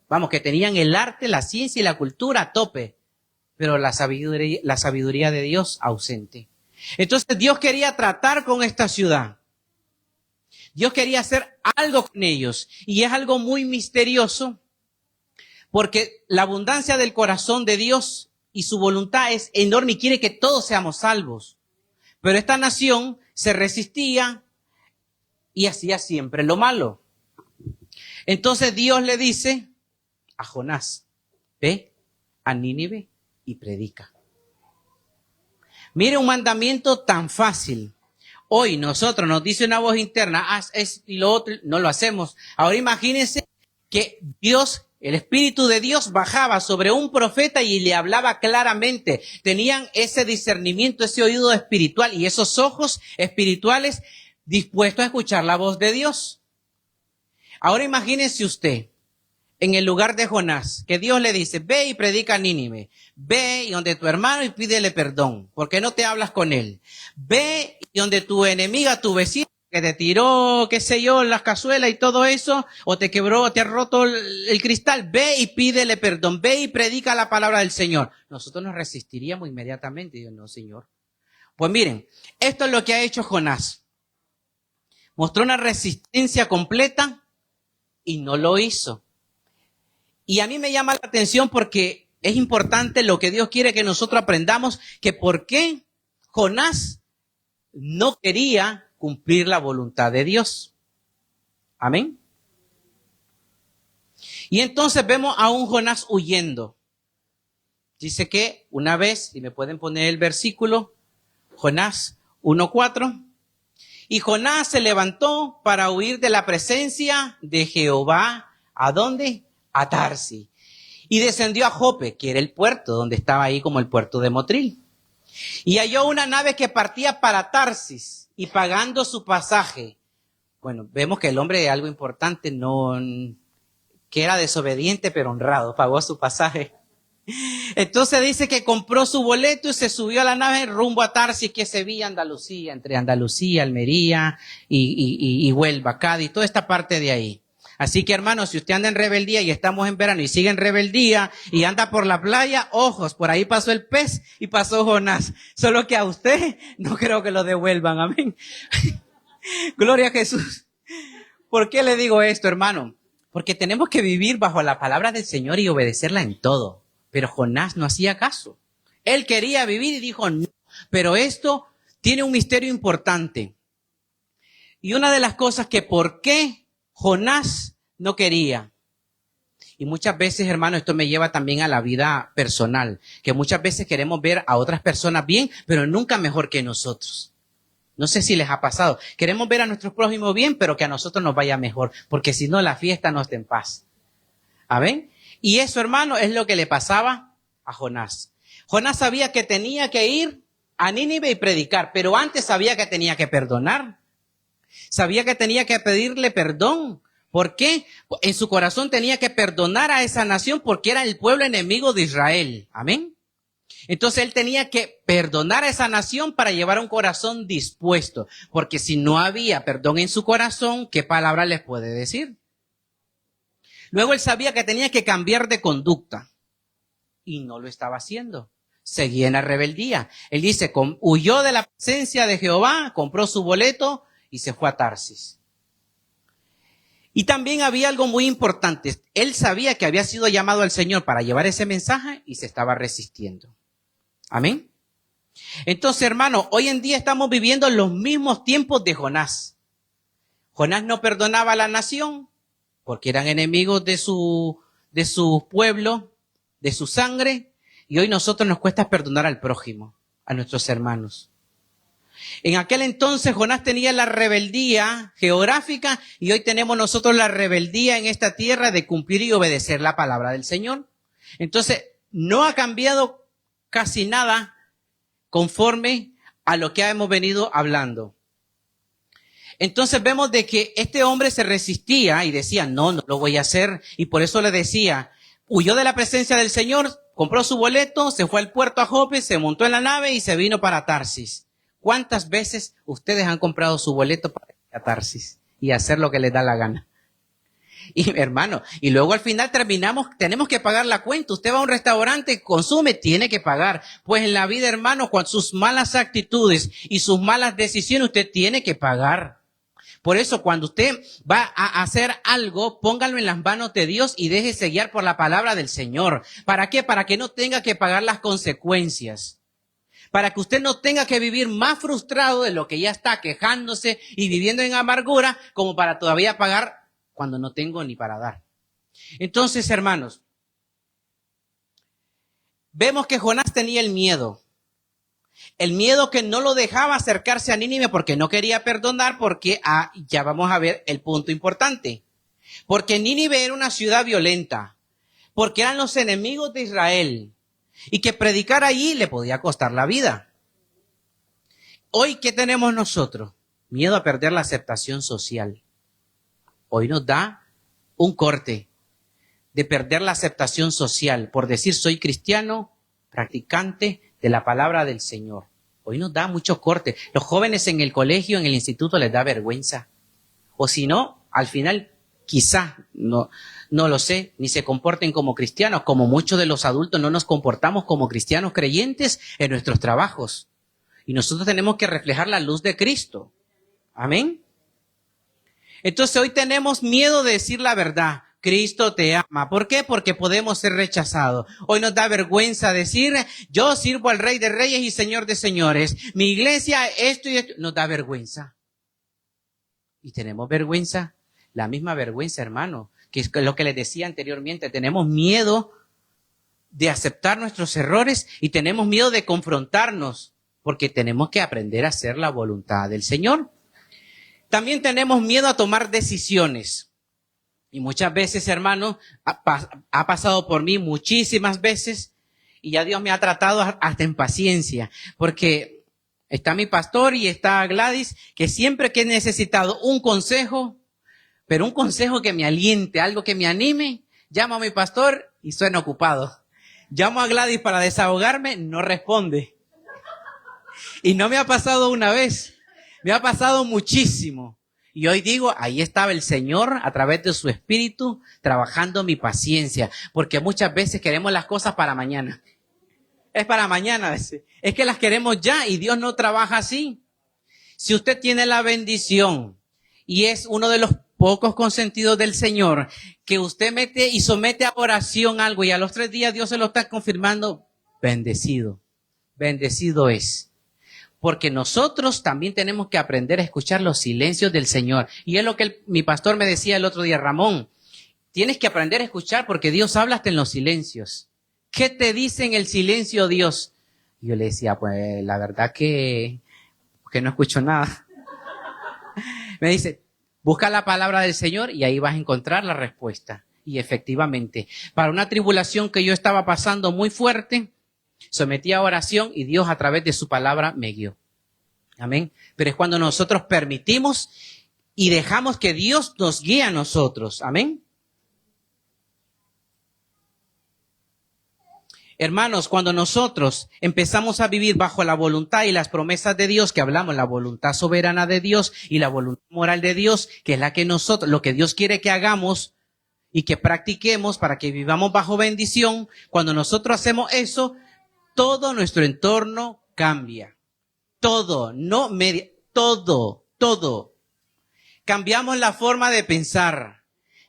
vamos, que tenían el arte, la ciencia y la cultura a tope, pero la sabiduría de Dios ausente. Entonces, Dios quería tratar con esta ciudad. Dios quería hacer algo con ellos, y es algo muy misterioso, porque la abundancia del corazón de Dios y su voluntad es enorme y quiere que todos seamos salvos. Pero esta nación se resistía y hacía siempre lo malo. Entonces Dios le dice a Jonás, ve a Nínive y predica. Mire un mandamiento tan fácil. Hoy nosotros nos dice una voz interna, haz esto y lo otro, no lo hacemos. Ahora imagínense que Dios, el Espíritu de Dios bajaba sobre un profeta y le hablaba claramente. Tenían ese discernimiento, ese oído espiritual y esos ojos espirituales dispuestos a escuchar la voz de Dios. Ahora imagínense usted, en el lugar de Jonás, que Dios le dice, ve y predica a Nínive, ve y donde tu hermano y pídele perdón, porque no te hablas con él. Ve y donde tu enemiga, tu vecino, que te tiró, qué sé yo, las cazuelas y todo eso, o te quebró, te ha roto el cristal, ve y pídele perdón, ve y predica la palabra del Señor. Nosotros nos resistiríamos inmediatamente, Dios, no, Señor. Pues miren, esto es lo que ha hecho Jonás. Mostró una resistencia completa y no lo hizo. Y a mí me llama la atención porque es importante lo que Dios quiere que nosotros aprendamos, que por qué Jonás no quería cumplir la voluntad de Dios. Amén. Y entonces vemos a un Jonás huyendo. Dice que una vez, si me pueden poner el versículo, Jonás 1:4, y Jonás se levantó para huir de la presencia de Jehová. ¿A dónde? A Tarsis. Y descendió a Jope, que era el puerto, donde estaba ahí como el puerto de Motril. Y halló una nave que partía para Tarsis, y pagando su pasaje. Bueno, vemos que el hombre de algo importante, no, que era desobediente pero honrado, pagó su pasaje. Entonces dice que compró su boleto y se subió a la nave rumbo a Tarsis, que se veía Andalucía, entre Andalucía, Almería y Huelva, Cádiz, toda esta parte de ahí. Así que, hermanos, si usted anda en rebeldía y estamos en verano y sigue en rebeldía y anda por la playa, ojos, por ahí pasó el pez y pasó Jonás. Solo que a usted no creo que lo devuelvan, amén. Gloria a Jesús. ¿Por qué le digo esto, hermano? Porque tenemos que vivir bajo la palabra del Señor y obedecerla en todo. Pero Jonás no hacía caso. Él quería vivir y dijo no. Pero esto tiene un misterio importante. Y una de las cosas que por qué Jonás no quería. Y muchas veces, hermano, esto me lleva también a la vida personal. Que muchas veces queremos ver a otras personas bien, pero nunca mejor que nosotros. No sé si les ha pasado. Queremos ver a nuestros prójimos bien, pero que a nosotros nos vaya mejor. Porque si no, la fiesta no está en paz. ¿Amén? Y eso, hermano, es lo que le pasaba a Jonás. Jonás sabía que tenía que ir a Nínive y predicar, pero antes sabía que tenía que perdonar. Sabía que tenía que pedirle perdón. ¿Por qué? En su corazón tenía que perdonar a esa nación porque era el pueblo enemigo de Israel. Amén. Entonces él tenía que perdonar a esa nación para llevar un corazón dispuesto. Porque si no había perdón en su corazón, ¿qué palabra les puede decir? Luego él sabía que tenía que cambiar de conducta. Y no lo estaba haciendo. Seguía en la rebeldía. Él dice, huyó de la presencia de Jehová, compró su boleto y se fue a Tarsis. Y también había algo muy importante. Él sabía que había sido llamado al Señor para llevar ese mensaje y se estaba resistiendo. Amén. Entonces, hermano, hoy en día estamos viviendo los mismos tiempos de Jonás. Jonás no perdonaba a la nación porque eran enemigos de su pueblo, de su sangre. Y hoy nosotros nos cuesta perdonar al prójimo, a nuestros hermanos. En aquel entonces Jonás tenía la rebeldía geográfica y hoy tenemos nosotros la rebeldía en esta tierra de cumplir y obedecer la palabra del Señor. Entonces, no ha cambiado casi nada conforme a lo que hemos venido hablando. Entonces vemos de que este hombre se resistía y decía, no lo voy a hacer. Y por eso le decía, huyó de la presencia del Señor, compró su boleto, se fue al puerto a Jope, se montó en la nave y se vino para Tarsis. ¿Cuántas veces ustedes han comprado su boleto para ir a Tarsis y hacer lo que les da la gana? Y hermano, y luego al final tenemos que pagar la cuenta. Usted va a un restaurante, consume, tiene que pagar. Pues en la vida, hermano, con sus malas actitudes y sus malas decisiones, usted tiene que pagar. Por eso, cuando usted va a hacer algo, póngalo en las manos de Dios y déjese guiar por la palabra del Señor. ¿Para qué? Para que no tenga que pagar las consecuencias. Para que usted no tenga que vivir más frustrado de lo que ya está, quejándose y viviendo en amargura, como para todavía pagar cuando no tengo ni para dar. Entonces, hermanos, vemos que Jonás tenía el miedo. El miedo que no lo dejaba acercarse a Nínive porque no quería perdonar, porque ya vamos a ver el punto importante. Porque Nínive era una ciudad violenta, porque eran los enemigos de Israel. Y que predicar allí le podía costar la vida. Hoy, ¿qué tenemos nosotros? Miedo a perder la aceptación social. Hoy nos da un corte de perder la aceptación social por decir soy cristiano, practicante de la palabra del Señor. Hoy nos da mucho corte. Los jóvenes en el colegio, en el instituto les da vergüenza. O si no, al final quizá no lo sé, ni se comporten como cristianos, como muchos de los adultos no nos comportamos como cristianos creyentes en nuestros trabajos. Y nosotros tenemos que reflejar la luz de Cristo. Amén. Entonces hoy tenemos miedo de decir la verdad. Cristo te ama. ¿Por qué? Porque podemos ser rechazados. Hoy nos da vergüenza decir, yo sirvo al Rey de Reyes y Señor de Señores. Mi iglesia, esto y esto. Nos da vergüenza. Y tenemos vergüenza. La misma vergüenza, hermano, que es lo que les decía anteriormente. Tenemos miedo de aceptar nuestros errores y tenemos miedo de confrontarnos porque tenemos que aprender a hacer la voluntad del Señor. También tenemos miedo a tomar decisiones. Y muchas veces, hermano, ha pasado por mí muchísimas veces y ya Dios me ha tratado hasta en paciencia porque está mi pastor y está Gladys, que siempre que he necesitado un consejo, pero un consejo que me aliente, algo que me anime, llamo a mi pastor y suena ocupado. Llamo a Gladys para desahogarme, no responde. Y no me ha pasado una vez, me ha pasado muchísimo. Y hoy digo, ahí estaba el Señor a través de su Espíritu trabajando mi paciencia, porque muchas veces queremos las cosas para mañana. Es para mañana a veces. Es que las queremos ya y Dios no trabaja así. Si usted tiene la bendición y es uno de los pocos consentidos del Señor, que usted mete y somete a oración algo y a los 3 días Dios se lo está confirmando, bendecido. Bendecido es. Porque nosotros también tenemos que aprender a escuchar los silencios del Señor. Y es lo que mi pastor me decía el otro día, Ramón, tienes que aprender a escuchar porque Dios habla hasta en los silencios. ¿Qué te dice en el silencio Dios? Y yo le decía, pues la verdad que no escucho nada. Me dice, busca la palabra del Señor y ahí vas a encontrar la respuesta. Y efectivamente, para una tribulación que yo estaba pasando muy fuerte, sometí a oración y Dios a través de su palabra me guió. Amén. Pero es cuando nosotros permitimos y dejamos que Dios nos guíe a nosotros. Amén. Hermanos, cuando nosotros empezamos a vivir bajo la voluntad y las promesas de Dios, que hablamos, la voluntad soberana de Dios y la voluntad moral de Dios, que es la que nosotros, lo que Dios quiere que hagamos y que practiquemos para que vivamos bajo bendición, cuando nosotros hacemos eso, todo nuestro entorno cambia. Todo, no media, todo. Cambiamos la forma de pensar.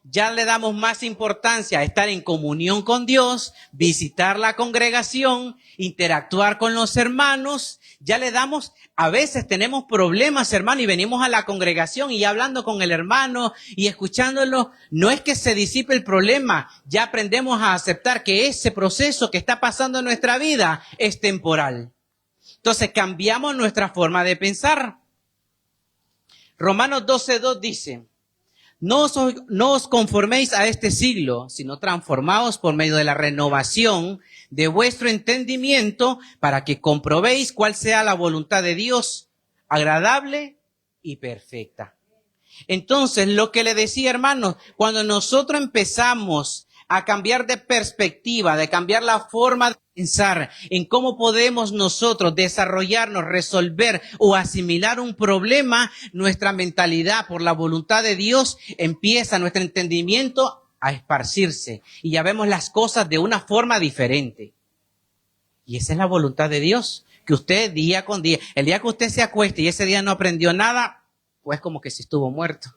Ya le damos más importancia a estar en comunión con Dios, visitar la congregación, interactuar con los hermanos. Ya le damos, a veces tenemos problemas, hermano, y venimos a la congregación y hablando con el hermano y escuchándolo. No es que se disipe el problema, ya aprendemos a aceptar que ese proceso que está pasando en nuestra vida es temporal. Entonces cambiamos nuestra forma de pensar. Romanos 12:2 dice, no os conforméis a este siglo, sino transformaos por medio de la renovación de vuestro entendimiento para que comprobéis cuál sea la voluntad de Dios, agradable y perfecta. Entonces, lo que le decía, hermanos, cuando nosotros empezamos a cambiar de perspectiva, de cambiar la forma de pensar en cómo podemos nosotros desarrollarnos, resolver o asimilar un problema, nuestra mentalidad por la voluntad de Dios empieza, nuestro entendimiento a esparcirse y ya vemos las cosas de una forma diferente. Y esa es la voluntad de Dios, que usted día con día, el día que usted se acueste y ese día no aprendió nada, pues como que si estuvo muerto.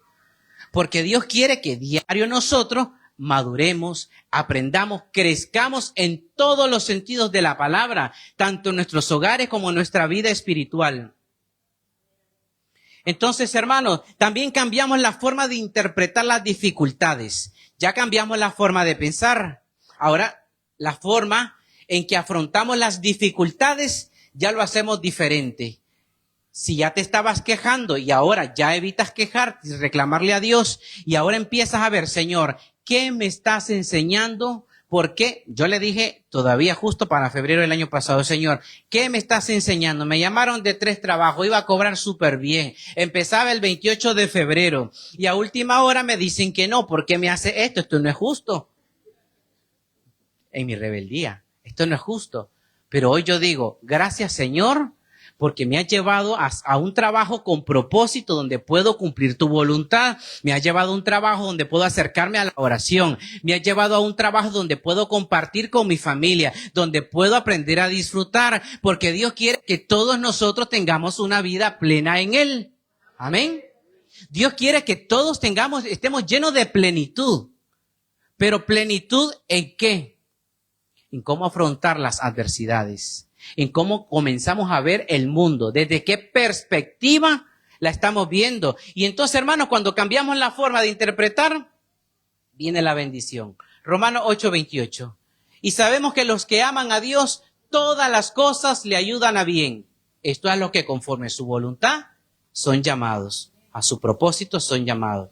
Porque Dios quiere que diario nosotros maduremos, aprendamos, crezcamos en todos los sentidos de la palabra, tanto en nuestros hogares como en nuestra vida espiritual. Entonces, hermanos, también cambiamos la forma de interpretar las dificultades. Ya cambiamos la forma de pensar. Ahora, la forma en que afrontamos las dificultades ya lo hacemos diferente. Si ya te estabas quejando y ahora ya evitas quejarte y reclamarle a Dios y ahora empiezas a ver, Señor, ¿qué me estás enseñando? Porque yo le dije todavía justo para febrero del año pasado, Señor, ¿qué me estás enseñando? Me llamaron de 3 trabajos, iba a cobrar súper bien. Empezaba el 28 de febrero y a última hora me dicen que no. ¿Por qué me hace esto? Esto no es justo. En mi rebeldía, esto no es justo. Pero hoy yo digo, gracias, Señor, porque me has llevado a un trabajo con propósito donde puedo cumplir tu voluntad. Me has llevado a un trabajo donde puedo acercarme a la oración. Me has llevado a un trabajo donde puedo compartir con mi familia, donde puedo aprender a disfrutar, porque Dios quiere que todos nosotros tengamos una vida plena en Él. Amén. Dios quiere que todos estemos llenos de plenitud. Pero ¿plenitud en qué? En cómo afrontar las adversidades. En cómo comenzamos a ver el mundo, desde qué perspectiva la estamos viendo. Y entonces, hermanos, cuando cambiamos la forma de interpretar, viene la bendición. Romanos 8:28. Y sabemos que los que aman a Dios, todas las cosas le ayudan a bien. Esto es lo que conforme su voluntad son llamados. A su propósito son llamados.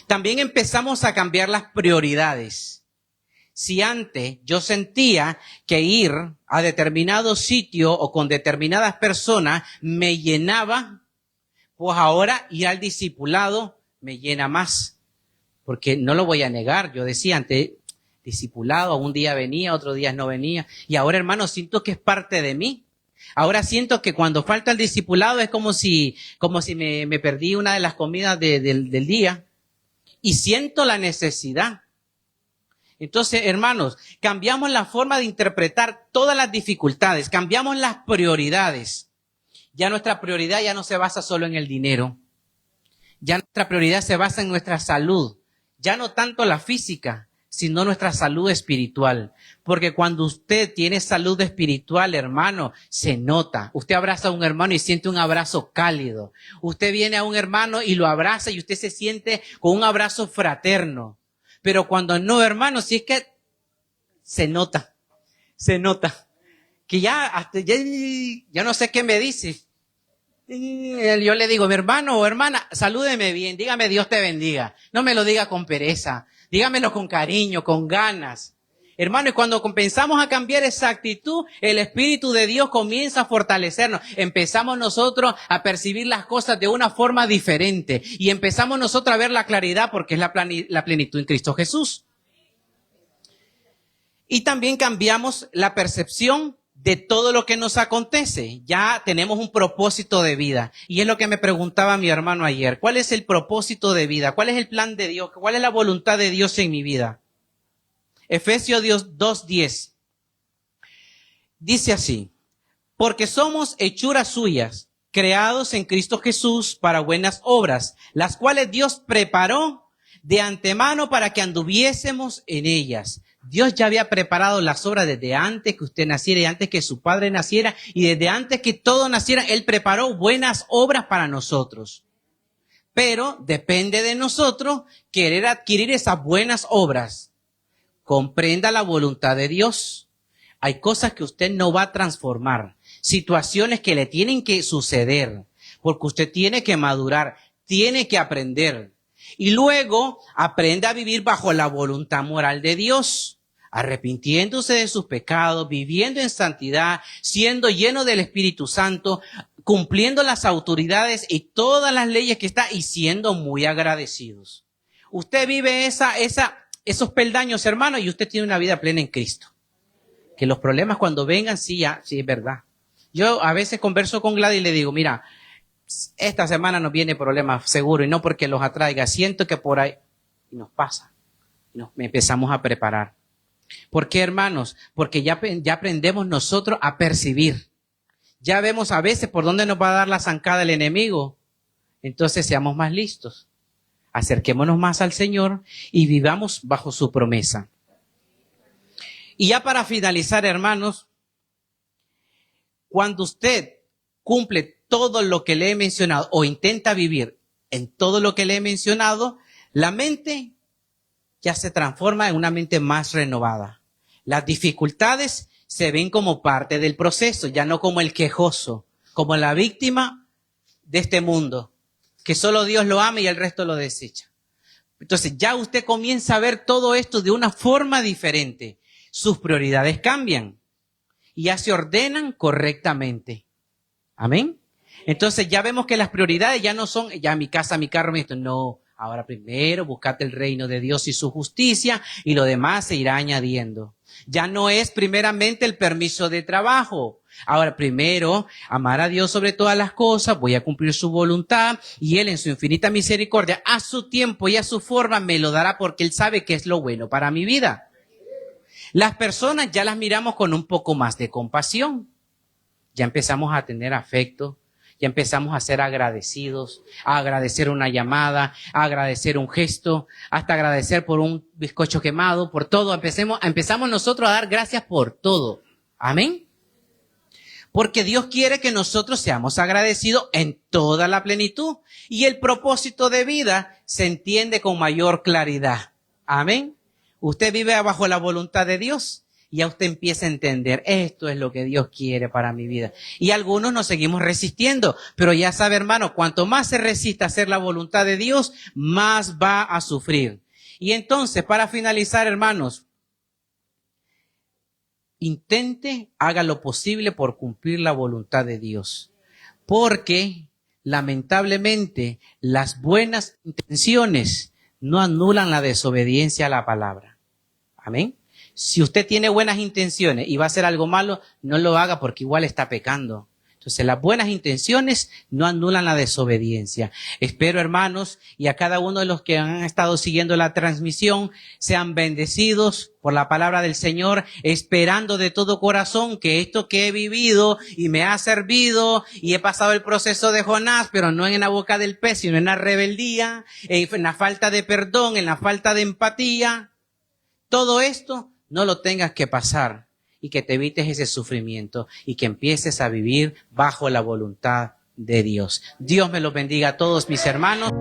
También empezamos a cambiar las prioridades. Si antes yo sentía que ir a determinado sitio o con determinadas personas me llenaba, pues ahora ir al discipulado me llena más. Porque no lo voy a negar, yo decía antes, discipulado, un día venía, otro día no venía. Y ahora, hermano, siento que es parte de mí. Ahora siento que cuando falta el discipulado es como si me perdí una de las comidas del día. Y siento la necesidad. Entonces, hermanos, cambiamos la forma de interpretar todas las dificultades, cambiamos las prioridades. Ya nuestra prioridad ya no se basa solo en el dinero. Ya nuestra prioridad se basa en nuestra salud. Ya no tanto la física, sino nuestra salud espiritual. Porque cuando usted tiene salud espiritual, hermano, se nota. Usted abraza a un hermano y siente un abrazo cálido. Usted viene a un hermano y lo abraza y usted se siente con un abrazo fraterno. Pero cuando no, hermano, si es que se nota. Que ya no sé qué me dice. Yo le digo, mi hermano o hermana, salúdeme bien, dígame Dios te bendiga. No me lo diga con pereza, dígamelo con cariño, con ganas. Hermano, y cuando comenzamos a cambiar esa actitud, el Espíritu de Dios comienza a fortalecernos. Empezamos nosotros a percibir las cosas de una forma diferente. Y empezamos nosotros a ver la claridad porque es la plenitud en Cristo Jesús. Y también cambiamos la percepción de todo lo que nos acontece. Ya tenemos un propósito de vida. Y es lo que me preguntaba mi hermano ayer. ¿Cuál es el propósito de vida? ¿Cuál es el plan de Dios? ¿Cuál es la voluntad de Dios en mi vida? Efesios 2:10. Dice así: porque somos hechuras suyas, creados en Cristo Jesús para buenas obras, las cuales Dios preparó de antemano para que anduviésemos en ellas. Dios ya había preparado las obras desde antes que usted naciera y antes que su padre naciera y desde antes que todo naciera, Él preparó buenas obras para nosotros. Pero depende de nosotros querer adquirir esas buenas obras. Comprenda la voluntad de Dios. Hay cosas que usted no va a transformar, situaciones que le tienen que suceder, porque usted tiene que madurar, tiene que aprender. Y luego aprende a vivir bajo la voluntad moral de Dios, arrepintiéndose de sus pecados, viviendo en santidad, siendo lleno del Espíritu Santo, cumpliendo las autoridades y todas las leyes que está y siendo muy agradecidos. Usted vive esos peldaños, hermano, y usted tiene una vida plena en Cristo. Que los problemas cuando vengan, sí es verdad. Yo a veces converso con Gladys y le digo, mira, esta semana nos viene problemas seguro y no porque los atraiga. Siento que por ahí y nos pasa. Nos empezamos a preparar. ¿Por qué, hermanos? Porque ya aprendemos nosotros a percibir. Ya vemos a veces por dónde nos va a dar la zancada el enemigo. Entonces seamos más listos. Acerquémonos más al Señor y vivamos bajo su promesa. Y ya para finalizar, hermanos, cuando usted cumple todo lo que le he mencionado o intenta vivir en todo lo que le he mencionado, la mente ya se transforma en una mente más renovada. Las dificultades se ven como parte del proceso, ya no como el quejoso, como la víctima de este mundo, que solo Dios lo ama y el resto lo desecha. Entonces ya usted comienza a ver todo esto de una forma diferente. Sus prioridades cambian y ya se ordenan correctamente. Amén. Entonces ya vemos que las prioridades ya no son, ya mi casa, mi carro, no. Ahora primero buscate el reino de Dios y su justicia y lo demás se irá añadiendo. Ya no es primeramente el permiso de trabajo. Ahora primero amar a Dios sobre todas las cosas, voy a cumplir su voluntad y Él en su infinita misericordia a su tiempo y a su forma me lo dará porque Él sabe que es lo bueno para mi vida. Las personas ya las miramos con un poco más de compasión. Ya empezamos a tener afecto. Ya empezamos a ser agradecidos, a agradecer una llamada, a agradecer un gesto, hasta agradecer por un bizcocho quemado, por todo. Empezamos nosotros a dar gracias por todo. Amén. Porque Dios quiere que nosotros seamos agradecidos en toda la plenitud. Y el propósito de vida se entiende con mayor claridad. Amén. Usted vive bajo la voluntad de Dios. Y ya usted empieza a entender, esto es lo que Dios quiere para mi vida. Y algunos nos seguimos resistiendo, pero ya sabe, hermano, cuanto más se resista a hacer la voluntad de Dios, más va a sufrir. Y entonces, para finalizar, hermanos, haga lo posible por cumplir la voluntad de Dios. Porque, lamentablemente, las buenas intenciones no anulan la desobediencia a la palabra. Amén. Si usted tiene buenas intenciones y va a hacer algo malo, no lo haga porque igual está pecando. Entonces, las buenas intenciones no anulan la desobediencia. Espero, hermanos, y a cada uno de los que han estado siguiendo la transmisión, sean bendecidos por la palabra del Señor, esperando de todo corazón que esto que he vivido y me ha servido y he pasado el proceso de Jonás, pero no en la boca del pez, sino en la rebeldía, en la falta de perdón, en la falta de empatía, todo esto no lo tengas que pasar. Y que te evites ese sufrimiento y que empieces a vivir bajo la voluntad de Dios. Dios me los bendiga a todos mis hermanos.